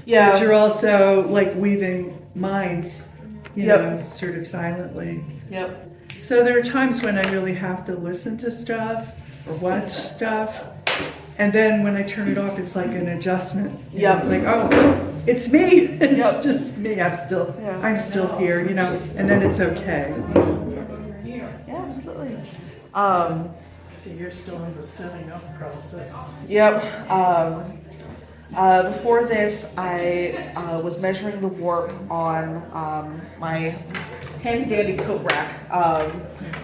but you're also like weaving minds, you know, sort of silently. Yep. So there are times when I really have to listen to stuff or watch stuff, and then when I turn it off, it's like an adjustment. Yeah. Like, oh, it's me. It's just me. I'm still here, you know, and then it's okay. Yeah, absolutely. So you're still in the setting up process. Yep. Before this, I was measuring the warp on my handy dandy coat rack,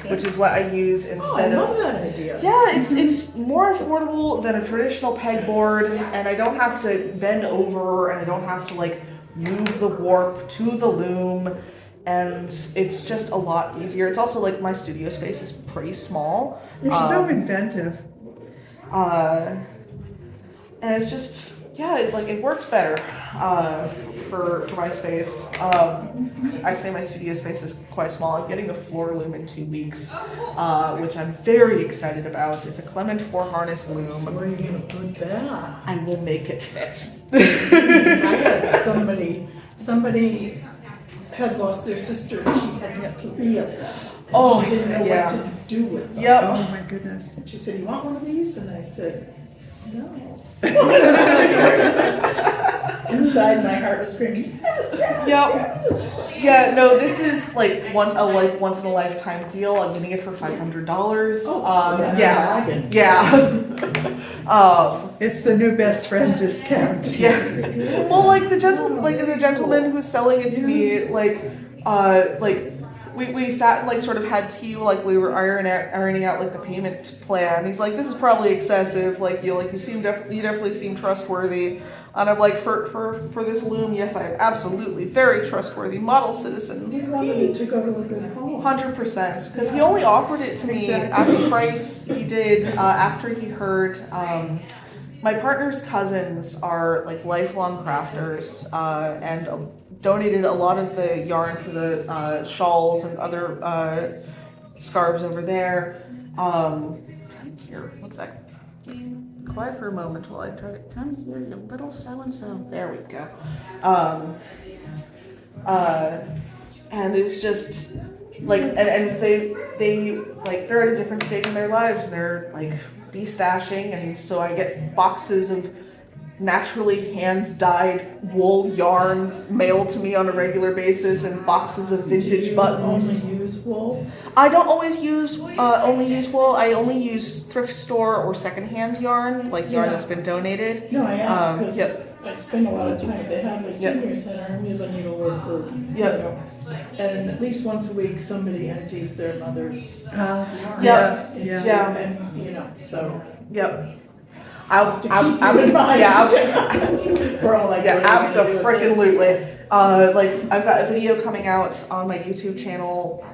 which is what I use instead of. I love that idea. Yeah, it's more affordable than a traditional pegboard, and I don't have to bend over, and I don't have to like move the warp to the loom, and it's just a lot easier. It's also like my studio space is pretty small. You're so inventive. And it's just, it works better for my space. I say my studio space is quite small. I'm getting a floor loom in 2 weeks, which I'm very excited about. It's a Clement 4 harness loom. So where are you going to put that? I will make it fit. Because I had somebody had lost their sister and she had 3 of them. And she didn't know what to do with them. Yep. Oh my goodness. And she said, "You want one of these?" And I said, "No." Inside my heart was screaming, "Yes, yes, yes." Yeah, no, this is like once in a lifetime deal. I'm getting it for $500. It's the new best friend discount. Yeah. Well, like the gentleman who's selling it to me, we sat and like sort of had tea, like we were ironing out like the payment plan. He's like, "This is probably excessive. You definitely seem trustworthy." And I'm like, for this loom, yes, I am absolutely very trustworthy model citizen. He wanted it to go to a good home. 100%, because he only offered it to me at the price he did after he heard. My partner's cousins are like lifelong crafters and donated a lot of the yarn for the shawls and other scarves over there. Here, one sec. Quiet for a moment while I try to come here, you little so-and-so. There we go. And it's just like, and they like, they're at a different stage in their lives, and they're like destashing, and so I get boxes of naturally hand-dyed wool yarn mailed to me on a regular basis, and boxes of vintage buttons. Only use wool? I don't always use only use wool. I only use thrift store or secondhand yarn, like yarn that's been donated. No, I asked because I spend a lot of time. They have their senior center, and we have a needleworker. You know, and at least once a week, somebody empties their mother's yarn. And you know, so. Yep. We're all like, Absolutely. Like I've got a video coming out on my YouTube channel.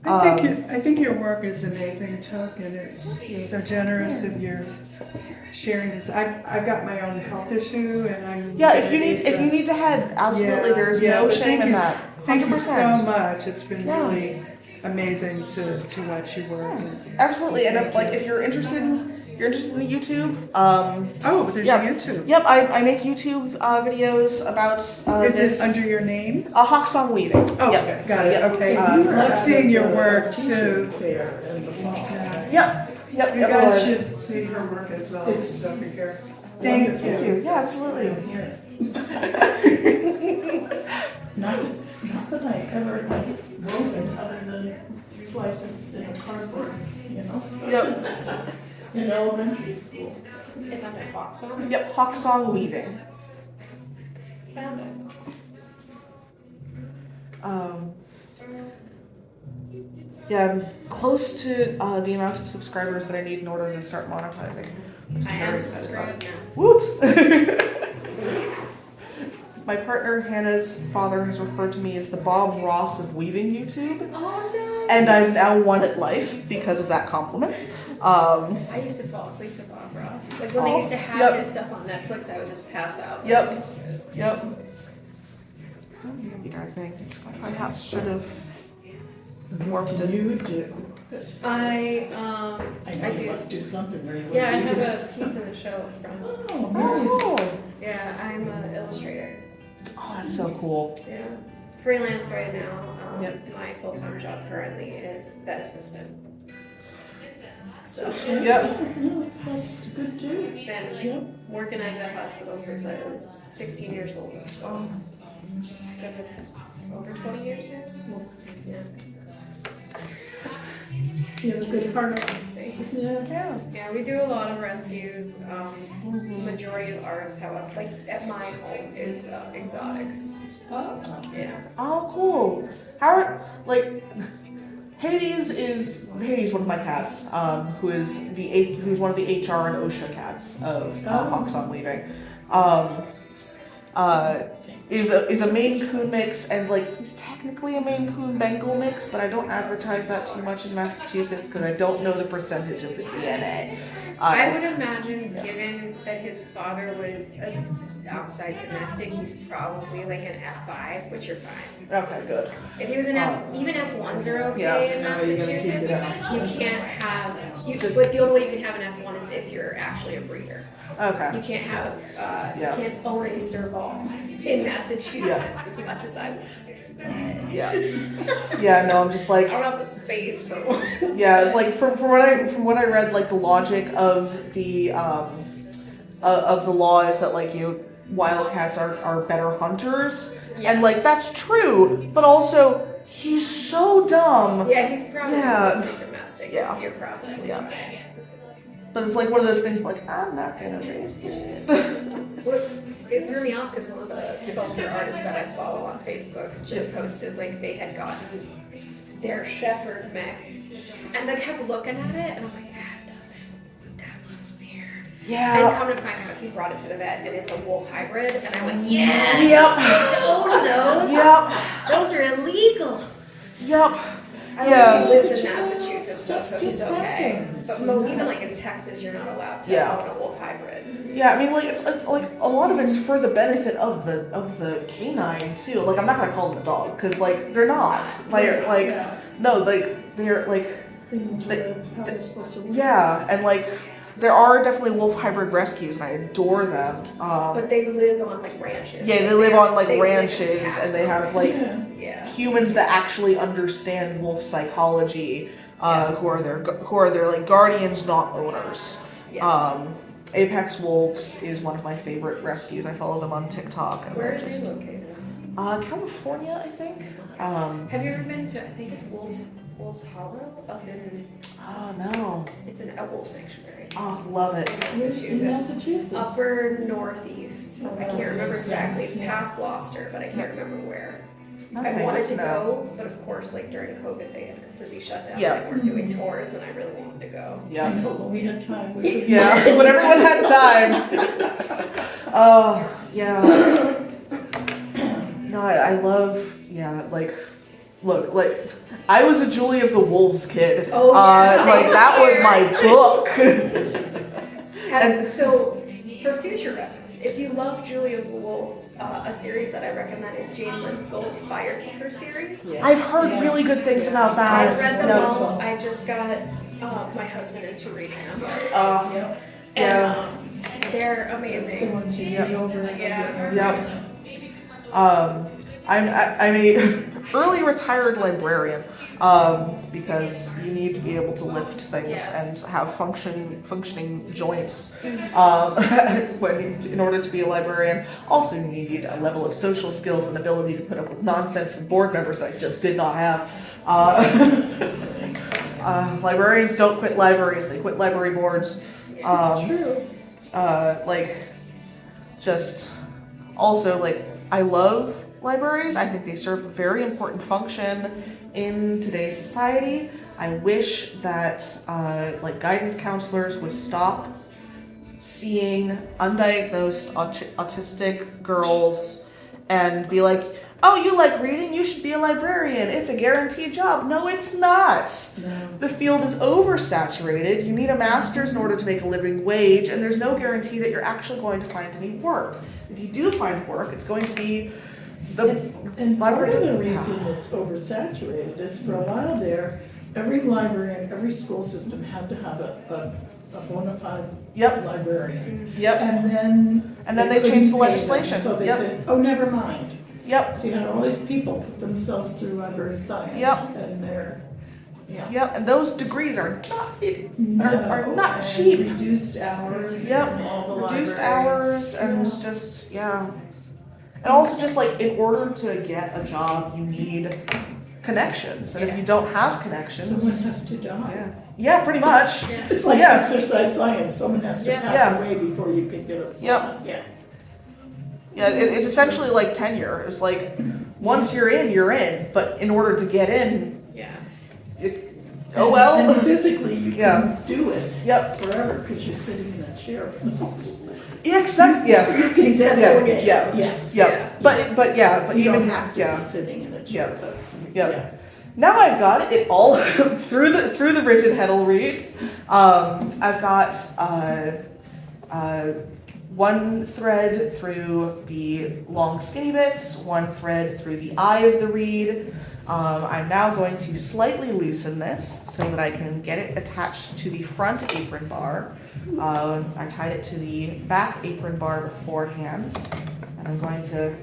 I think your work is amazing, Tuck, and it's so generous of your sharing this. I've got my own health issue, and I'm if you need to head, absolutely, there's no shame in that. 100%. Thank you so much. It's been really amazing to watch you work. Absolutely, and if you're interested you're interested in YouTube, Oh, there's yeah. YouTube. Yep, I make YouTube videos about Is this. it under your name? Hawksong Weaving. Oh, Yep. got it, okay. Love seeing your work too. Fair in the fall. Yep. Yep. You Yep. guys should see her work as well. It's over here. Thank you. Thank you. Yeah, absolutely. Not that I ever have woven other than slices in a cardboard, you know, Yep. in elementary school. It's under Hawksong. Yep. Hawksong Weaving. Found it. Yeah, I'm close to the amount of subscribers that I need in order to start monetizing. Which I am very excited about. subscribed now. Woot! My partner Hannah's father has referred to me as the Bob Ross of weaving YouTube, Oh no! and I've now won at life because of that compliment. I used to fall asleep to Bob Ross. Like when they used to have Yep. his stuff on Netflix, I would just pass out. Yep. Yep. I think I perhaps should have warped it. You do. I know you do. must do something where you. Yeah, I have a piece in the show from. Oh, nice. Oh, Yeah, I'm an illustrator. that's so cool. Yeah, freelance right now. Yep. My full-time job currently is vet assistant. So Yep. Yeah, that's good too. been working at vet hospital since I was 16 years old. So good over 20 years now. Yeah. You have a good heart. Yeah. Yeah, we do a lot of rescues. Majority of ours, however, like at my home, is exotics. Yes. Oh, cool. How Hades one of my cats, who's one of the HR and OSHA cats of Hawksong Weaving. Is a Maine Coon mix, and like he's technically a Maine Coon Bengal mix, but I don't advertise that too much in Massachusetts because I don't know the percentage of the DNA. I would imagine, given that his father was an outside domestic, he's probably like an F5, which you're fine. Okay, good. If he was an even F1s are okay Yeah. in Massachusetts. You can't have, but the only way you can have an F1 is if you're actually a breeder. Okay. You can't have, Yeah. you can't own a serval in Massachusetts as much as I would. Yeah. Yeah. No, I'm just like. I don't have the space for one. Yeah, it's like from what I read, like the logic of the law is that like wildcats are better hunters, and like that's true, but also he's so dumb. Yeah, he's probably mostly domestic. Yeah. You're probably Yeah. fine. But it's like one of those things like I'm not gonna raise it. Well, it threw me off because one of the sculptor artists that I follow on Facebook just posted like they had gotten their shepherd mix, and they kept looking at it, and I'm like, that looks weird. And Yeah. come to find out, he brought it to the vet, and it's a wolf hybrid, and I went, yeah, Yep. you're supposed to own those. Yep. Those are illegal. Yep. I don't know if he lives in Massachusetts, though, so he's okay. But even like in Texas, you're not allowed to own a wolf hybrid. Yeah, I mean, like it's like a lot of it's for the benefit of the canine too. Like I'm not gonna call them a dog because like they're not. They're like no, like they're like They need to live how they're supposed to live. yeah, and like there are definitely wolf hybrid rescues, and I adore them. But they live on like ranches. Yeah, they live on like they live in ranches, and they have packs like on yeah. humans that actually understand wolf psychology, who are their like guardians, not owners. Yes. Apex Wolves is one of my favorite rescues. I follow them on TikTok, and Where they're are just they located? California, I think. Have you ever been to? I think it's Wolf's Hollow up in. Oh no. It's an wolf sanctuary. Oh, love it. In Massachusetts. Upper northeast. I can't remember exactly. It's past Gloucester, but I can't remember where. Okay, I wanted good to know. go, but of course, like during COVID, they had completely shut down. Yeah. They weren't doing tours, and I really wanted to go. I Yeah. know, when we had time, we could. Yeah, when everyone had time. Oh, yeah. No, I love, yeah, like, look, like, I was a Julie of the Wolves kid. Oh, yeah, like, same that was here. my book. So, for future reference, if you love Julie of the Wolves, a series that I recommend is Jane Linscold's Firekeeper series. Yeah. I've heard really good things about that. I've read them Yeah. all. I just got my husband into reading them. Yeah. And Yeah. they're It's the amazing. ones you read over and over and Yeah. over. I'm a early retired librarian because you need to be able to lift things Yes. and have functioning joints in order to be a librarian. Also, you need a level of social skills and ability to put up with nonsense from board members that I just did not have. Librarians don't quit libraries; they quit library boards. This is true. I love libraries. I think they serve a very important function in today's society. I wish that guidance counselors would stop seeing undiagnosed autistic girls and be like, oh, you like reading? You should be a librarian. It's a guaranteed job. No, it's not. No. The field is oversaturated. You need a master's in order to make a living wage, and there's no guarantee that you're actually going to find any work. If you do find work, it's going to be And part of the library. reason it's oversaturated is for a while there, every library and every school system had to have a bona fide Yep. librarian. Yep. And then they couldn't changed the pay them, legislation. So they Yep. said, oh, never mind. Yep. So you had all these people put themselves through library science. Yep. And they're, yeah. Yep. And those degrees are not No, not and cheap. Reduced hours. Yep. in all the Reduced libraries. hours and just and also just like in order to get a job you need connections, and if you don't have connections, Someone has to die. yeah, pretty much. It's like Yeah. exercise science, someone has to pass Yeah. away before you can get a slot. Yep. Yeah. Yeah, it's essentially like tenure. It's like once you're in, but in order to get in, Yeah. And physically you Yeah. can do it Yep. forever because you're sitting in a chair for the most part. Yeah, except You can Except get when it. you- yeah. Yes. Yeah, but You even don't have to yeah. be sitting in a chair, but. Yeah. Now I've got it all through the rigid heddle reeds. I've got one thread through the long skinny bits, one thread through the eye of the reed. I'm now going to slightly loosen this so that I can get it attached to the front apron bar. I tied it to the back apron bar beforehand, and I'm going to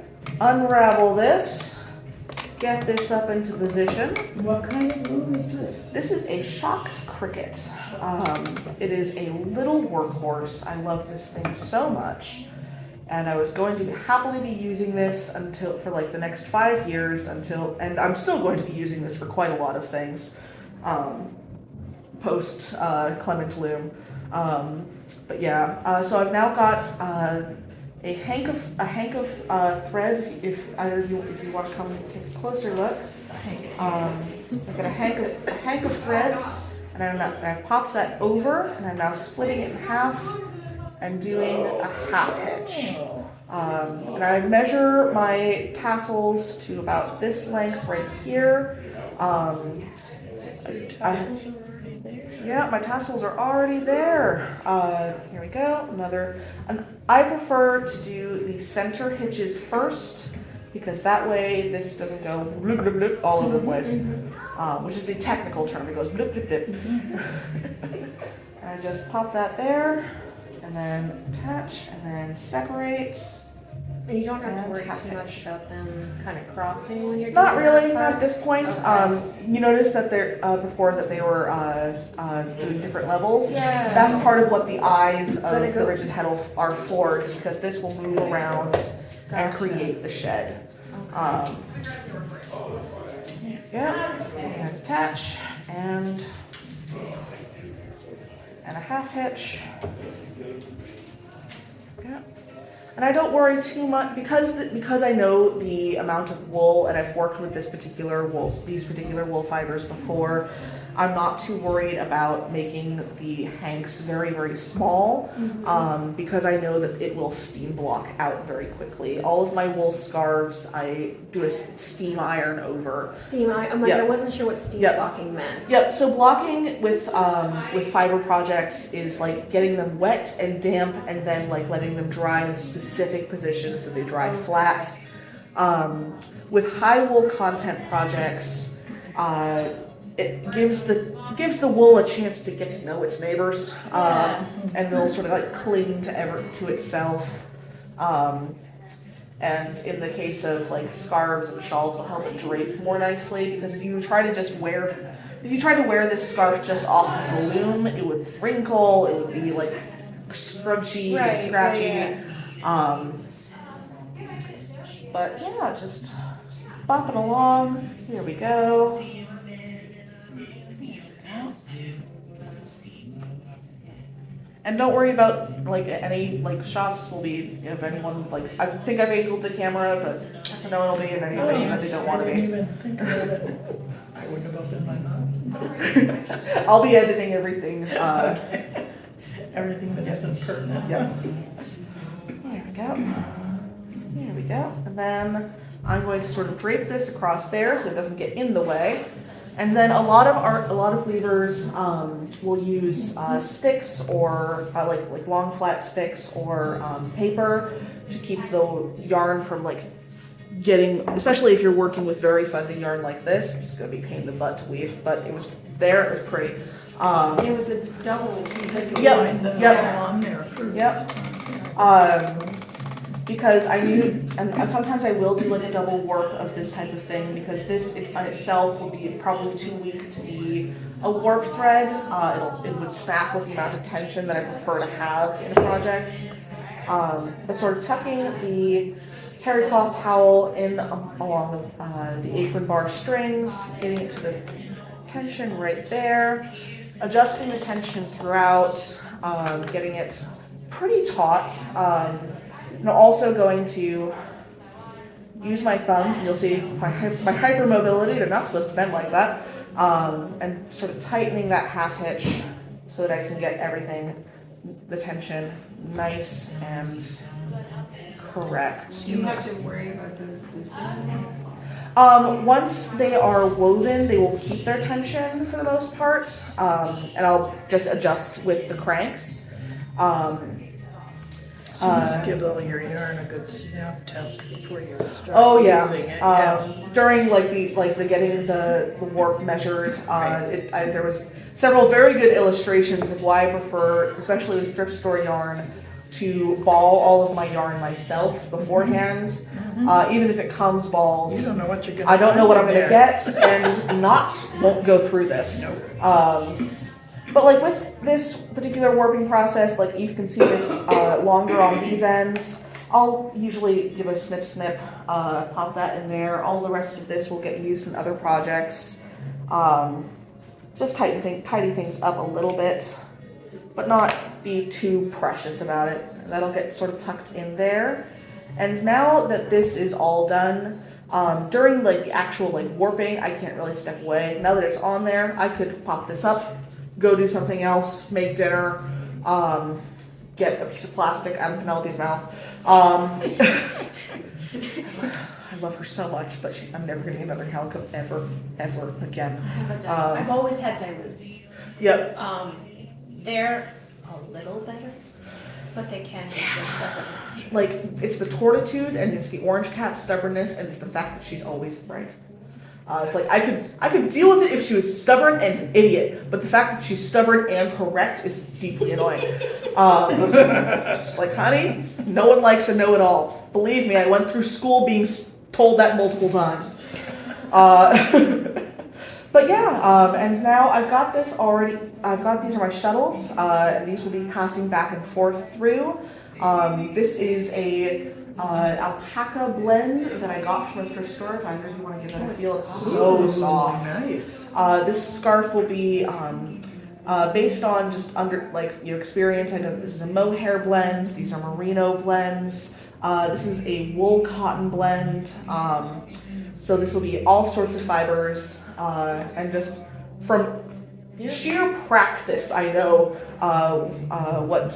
unravel this, get this up into position. What kind of loom is this? This is a shocked cricket. It is a little workhorse. I love this thing so much. And I was going to happily be using this for like the next 5 years and I'm still going to be using this for quite a lot of things, post Clement Loom. But yeah, so I've now got a hank of thread. If either of you, if you want to come take a closer look, I've got a hank of threads, and I've popped that over, and I'm now splitting it in half and doing a half hitch. And I measure my tassels to about this length right here. Tassels are already there. Yeah, my tassels are already there. Here we go, and I prefer to do the center hitches first, because that way this doesn't go bloop, bloop, bloop all over the place, which is the technical term. It goes bloop, bloop, bloop. And I just pop that there, and then attach, and then separate. And you don't have to And worry half too much hitch. about them kind of crossing when you're doing Not really, that not part. at this point. Okay. You noticed that before that they were doing different levels. Yeah. That's part of what the eyes Gonna of go- the rigid heddle are for, is because this will move around and Gotcha. create the shed. Yeah, and attach and a half hitch. Yeah. And I don't worry too much because I know the amount of wool, and I've worked with these particular wool fibers before. I'm not too worried about making the hanks very, very small, because I know that it will steam block out very quickly. All of my wool scarves, I do a steam iron over. Steam eye. I'm like, Yep. I wasn't sure what steam Yep. blocking meant. Yep, so blocking with fiber projects is like getting them wet and damp and then like letting them dry in specific positions so they dry flat. With high wool content projects, it gives the wool a chance to get to know its neighbors, and it'll sort of like cling to itself. And in the case of like scarves and shawls, it'll help it drape more nicely, because if you try to wear this scarf just off of the loom, it would wrinkle, it would be like scrunchy and scratchy. But yeah, just bopping along. Here we go. And don't worry about like any like shots will be if anyone like I think I've angled the camera, but that's no one will be in anything that they don't want to I didn't be. even think about it. I wouldn't have opened my mouth. I'll be editing everything. Okay. Everything that isn't pertinent. Yep. There we go. There we go. And then I'm going to sort of drape this across there so it doesn't get in the way. And then a lot of weavers will use sticks or like long flat sticks or paper to keep the yarn from like getting, especially if you're working with very fuzzy yarn like this. It's gonna be a pain in the butt to weave, but it was there. It was pretty. It was a double. Yep. On there first. Yep. Because I knew, and sometimes I will do like a double warp of this type of thing, because this on itself will be probably too weak to be a warp thread. It would snap with the amount of tension that I prefer to have in a project. But sort of tucking the terry cloth towel in along the apron bar strings, getting it to the tension right there, adjusting the tension throughout, getting it pretty taut. I'm also going to use my thumbs, and you'll see my hypermobility, they're not supposed to bend like that, and sort of tightening that half hitch so that I can get everything, the tension, nice and correct. Do you have to worry about those loosening? Once they are woven, they will keep their tension for the most part, and I'll just adjust with the cranks. So you must give all your yarn a good snap test before you start using it. During the getting the warp measured, there was several very good illustrations of why I prefer, especially with thrift store yarn, to ball all of my yarn myself beforehand. Even if it comes balled, You don't know what you're gonna I don't know what I'm find gonna there. get, and won't go through this. But like with this particular warping process, like you can see this longer on these ends. I'll usually give a snip, pop that in there. All the rest of this will get used in other projects. Just tidy things up a little bit, but not be too precious about it. That'll get sort of tucked in there. And now that this is all done, during like the actual like warping, I can't really step away. Now that it's on there, I could pop this up, go do something else, make dinner, get a piece of plastic out of Penelope's mouth. I love her so much, but I'm never gonna get another calico ever again. I've always had dilutes. Yep. They're a little better, but they can be just as much. Like, it's the tortitude, and it's the orange cat's stubbornness, and it's the fact that she's always right. It's like, I could deal with it if she was stubborn and an idiot, but the fact that she's stubborn and correct is deeply annoying. Just like, honey, no one likes a know-it-all. Believe me, I went through school being told that multiple times. But yeah, and now I've got this already. These are my shuttles, and these will be passing back and forth through. This is a alpaca blend that I got from a thrift store. If I really want to give that a feel, it's so soft. Nice. This scarf will be based on just your experience. I know this is a mohair blend. These are merino blends. This is a wool cotton blend. So this will be all sorts of fibers, and just from sheer practice, I know what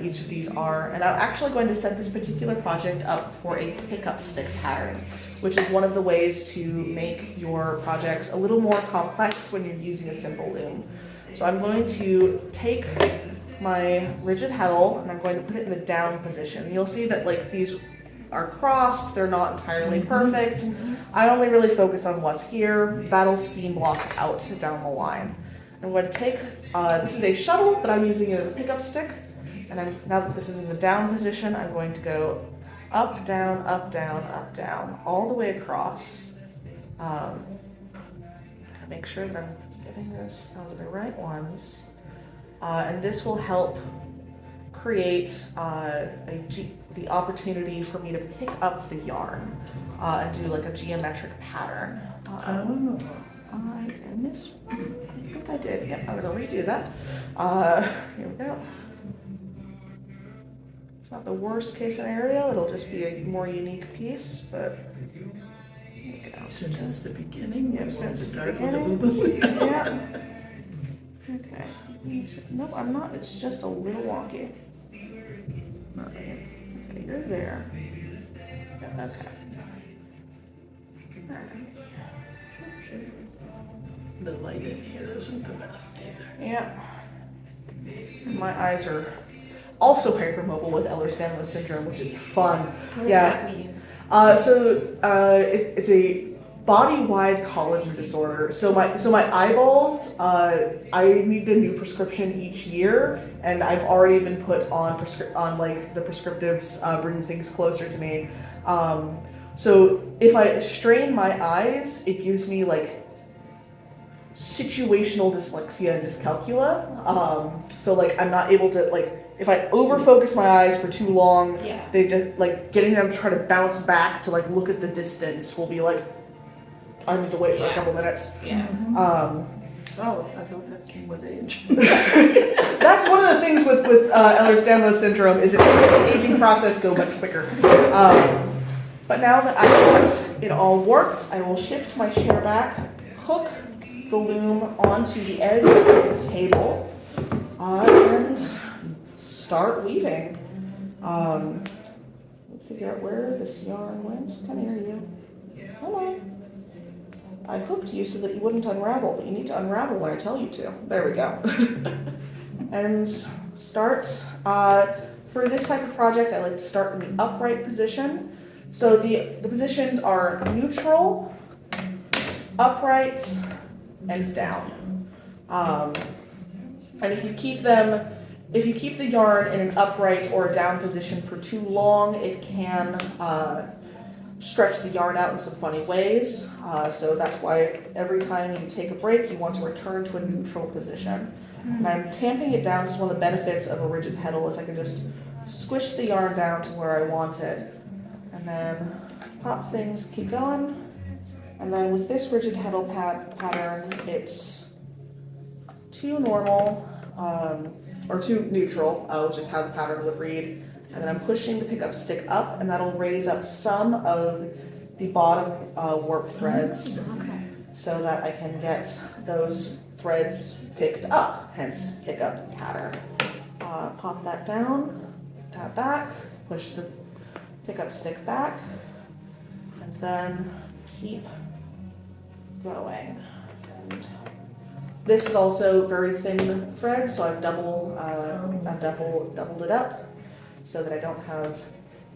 each of these are. And I'm actually going to set this particular project up for a pickup stick pattern, which is one of the ways to make your projects a little more complex when you're using a simple loom. So I'm going to take my rigid heddle and I'm going to put it in the down position. You'll see that like these are crossed, they're not entirely perfect. I only really focus on what's here. That'll steam block out down the line. I'm going to take, this is a shuttle, but I'm using it as a pickup stick. And now that this is in the down position, I'm going to go up, down, up, down, up, down, all the way across. Make sure that I'm getting this onto the right ones. And this will help create the opportunity for me to pick up the yarn and do like a geometric pattern. I did miss. I think I did. Yep, I'm gonna redo that. Here we go. It's not the worst case scenario. It'll just be a more unique piece, but. Since it's the beginning, Yep, since start it's the with a beginning. boo-boo. Yeah. Okay. Nope, I'm not. It's just a little wonky. Okay, you're there. Yeah, okay. The light in here isn't the best either. Yeah. My eyes are also hypermobile with Ehlers-Danlos syndrome, which is fun. What does Yeah. that mean? It's a body-wide collagen disorder. So my eyeballs, I need a new prescription each year, and I've already been put on like the prescriptives, bringing things closer to me. So if I strain my eyes, it gives me like situational dyslexia and dyscalculia. So like I'm not able to like. If I over-focus my eyes for too long, Yeah. they just like getting them to try to bounce back to like look at the distance will be like I need to wait for a couple minutes. Yeah. Oh, I thought that came with age. That's one of the things with Ehlers-Danlos syndrome is it makes the aging process go much quicker. But now that I got it all worked, I will shift my chair back, hook the loom onto the edge of the table, and start weaving. Figure out where this yarn went. Come here, you. Come on. I hooked you so that you wouldn't unravel, but you need to unravel when I tell you to. There we go. And start. For this type of project, I like to start in the upright position. So the positions are neutral, upright, and down. And if you keep the yarn in an upright or a down position for too long, it can stretch the yarn out in some funny ways. So that's why every time you take a break, you want to return to a neutral position. And I'm tamping it down. This is one of the benefits of a rigid pedal is I can just squish the yarn down to where I want it. And then pop things, keep going. And then with this rigid pedal pattern, it's too normal, or too neutral, which is how the pattern would read. And then I'm pushing the pickup stick up, and that'll raise up some of the bottom warp threads so that I can get those threads picked up, hence pickup pattern. Pop that down, tap back, push the pickup stick back, and then keep going. And this is also very thin thread, so I've doubled it up so that I don't have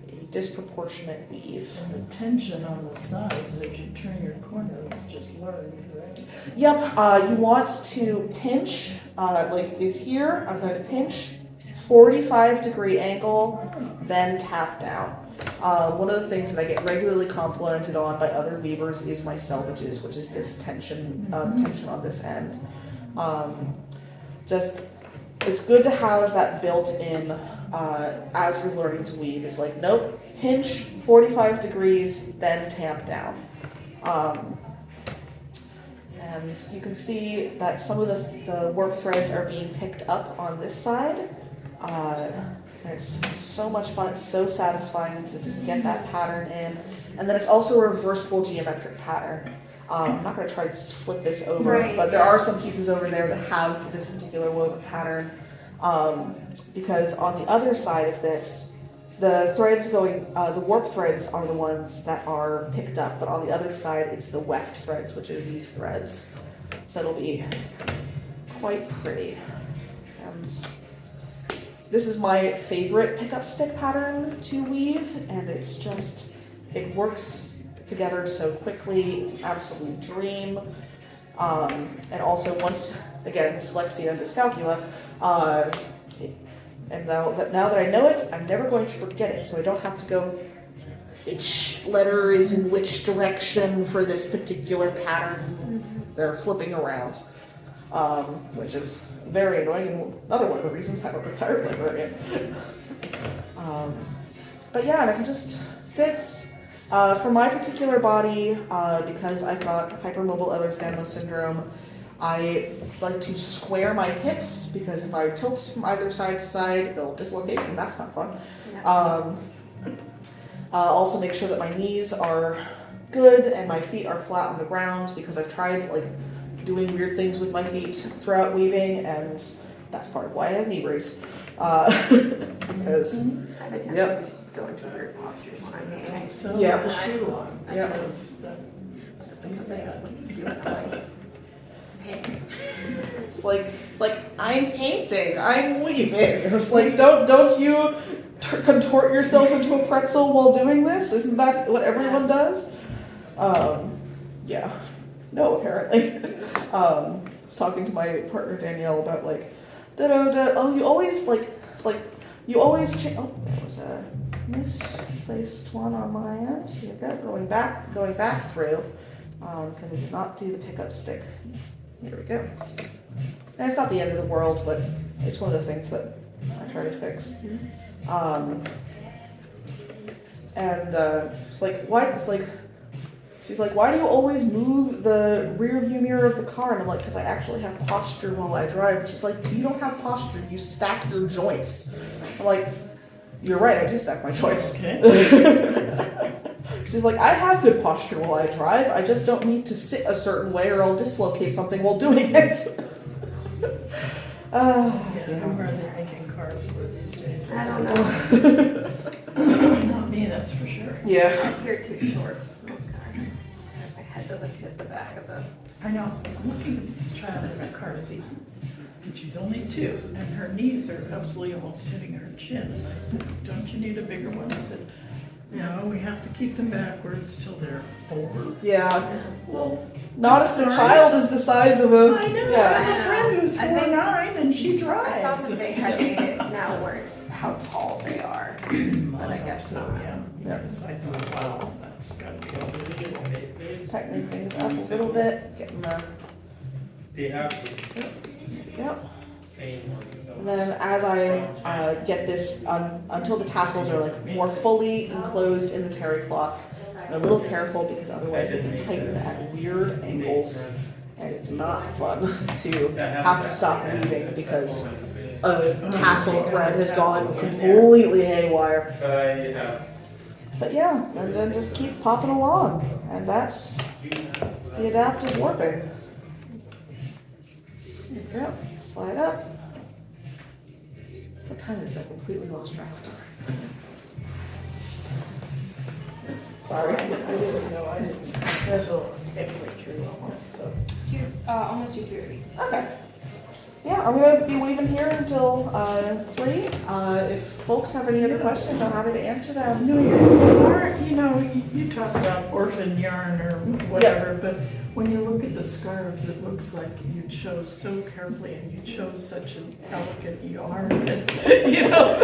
a disproportionate weave. And the tension on the sides, if you turn your corner, is just learned, right? Yep, you want to pinch, like it's here, I'm going to pinch 45-degree angle, then tap down. One of the things that I get regularly complimented on by other weavers is my selvages, which is this tension, tension on this end. It's good to have that built in as you're learning to weave. It's like, nope, pinch 45 degrees, then tamp down. And you can see that some of the warp threads are being picked up on this side. And it's so much fun, it's so satisfying to just get that pattern in. And then it's also a reversible geometric pattern. I'm not going to try to flip this over, but there are some pieces over there that have this particular woven pattern. Because on the other side of this, the threads the warp threads are the ones that are picked up, but on the other side, it's the weft threads, which are these threads. So it'll be quite pretty. And this is my favorite pickup stick pattern to weave, and it's just, it works together so quickly. It's an absolute dream. And also once, again, dyslexia and dyscalculia, and now that I know it, I'm never going to forget it, so I don't have to go, which letter is in which direction for this particular pattern. They're flipping around, which is very annoying, and another one of the reasons I'm a retired librarian. But yeah, and I can just sit. For my particular body, because I've got hypermobile Ehlers-Danlos syndrome, I like to square my hips, because if I tilt from either side to side, they'll dislocate, and that's not fun. Also make sure that my knees are good and my feet are flat on the ground, because I've tried like doing weird things with my feet throughout weaving, and that's part of why I have knee brace. Because, I have a tendency yep. to go into weird postures when I'm knitting. So Yeah. the shoe on. Yeah. Because Husband sometimes when you do it, I'm like, painting. It's like I'm painting, I'm weaving. It's like, don't you contort yourself into a pretzel while doing this? Isn't that what everyone does? Yeah. No, apparently. I was talking to my partner Danielle about like, oh, you always like, it's like, you always change. Oh, there was a misplaced one on my end. Here we go, going back through, because I did not do the pickup stick. Here we go. And it's not the end of the world, but it's one of the things that I try to fix. It's like, why? It's like, she's like, why do you always move the rear view mirror of the car? And I'm like, because I actually have posture while I drive. And she's like, you don't have posture, you stack your joints. I'm like, you're right, I do stack my joints. Okay. She's like, I have good posture while I drive, I just don't need to sit a certain way or I'll dislocate something while doing it. Yeah, who are they making cars for these days? I don't know. Not me, that's for sure. Yeah. Up here too short, most cars. My head doesn't hit the back of the. I know, I'm looking at this child in a car seat, and she's only 2, and her knees are absolutely almost hitting her chin. And I said, don't you need a bigger one? He said, no, we have to keep them backwards till they're 4. Yeah. Well, Not if the child is the size of a. I know, I Yeah. have a friend who's I think- 4'9", and she I drives. thought that this they had made it now where it's how tall they are, but I guess so, not. yeah. Because I thought, wow, that's gotta be all the little. Tightening things up a little bit, getting the. The apps There we go. is And then as I get this, until the tassels are like more fully enclosed in the terry cloth, I'm a little careful because otherwise they can tighten at weird angles, and it's not fun to have to stop weaving because a tassel thread has gone completely haywire. But I have But yeah, and then just keep popping along, and that's the adaptive warping. There you go, slide up. What time is that? Completely lost track of time. Sorry. I didn't know, I didn't, that's all, halfway through almost, so. Almost 2:30. Okay. Yeah, I'm gonna be weaving here until 3. If folks have any other questions, I'm happy to answer them. No, you're smart, you know, you talk about orphan yarn or whatever, but when you look at the scarves, it looks like you chose so carefully and you chose such an elegant yarn, you know?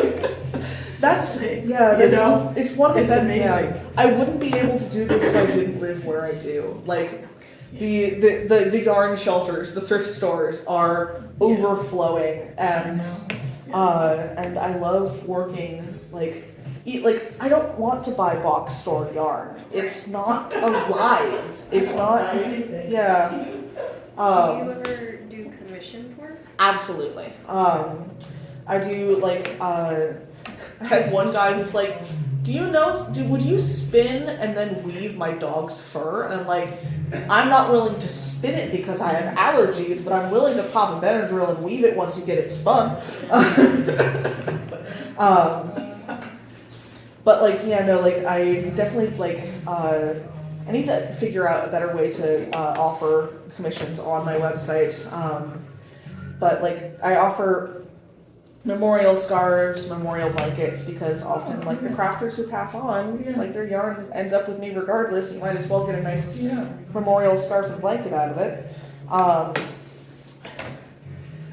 That's You know, it's one of the it's best. amazing. Yeah, I wouldn't be able to do this if I didn't live where I do. Like the yarn shelters, the thrift stores are overflowing, and I love working like I don't want to buy box store yarn. It's not alive. It's not. Yeah. Do you ever do commissioned work? Absolutely. I do like I had one guy who's like, would you spin and then weave my dog's fur? And I'm like, I'm not willing to spin it because I have allergies, but I'm willing to pop a Benadryl and weave it once you get it spun. But like, yeah, no, like I definitely like, I need to figure out a better way to offer commissions on my website. But like I offer memorial scarves, memorial blankets, because often like the crafters who pass on, like their yarn ends up with me regardless. You might as well get a nice memorial scarf and blanket out of it.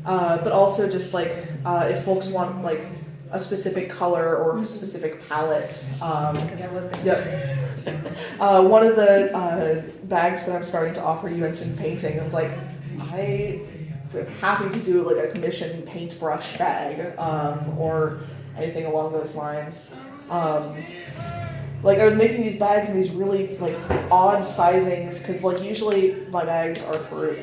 But also just like if folks want like a specific color or specific palette. One of the bags that I'm starting to offer, you mentioned painting. I'm like, I'm happy to do like a commissioned paintbrush bag or anything along those lines. Like I was making these bags in these really like odd sizings because like usually my bags are for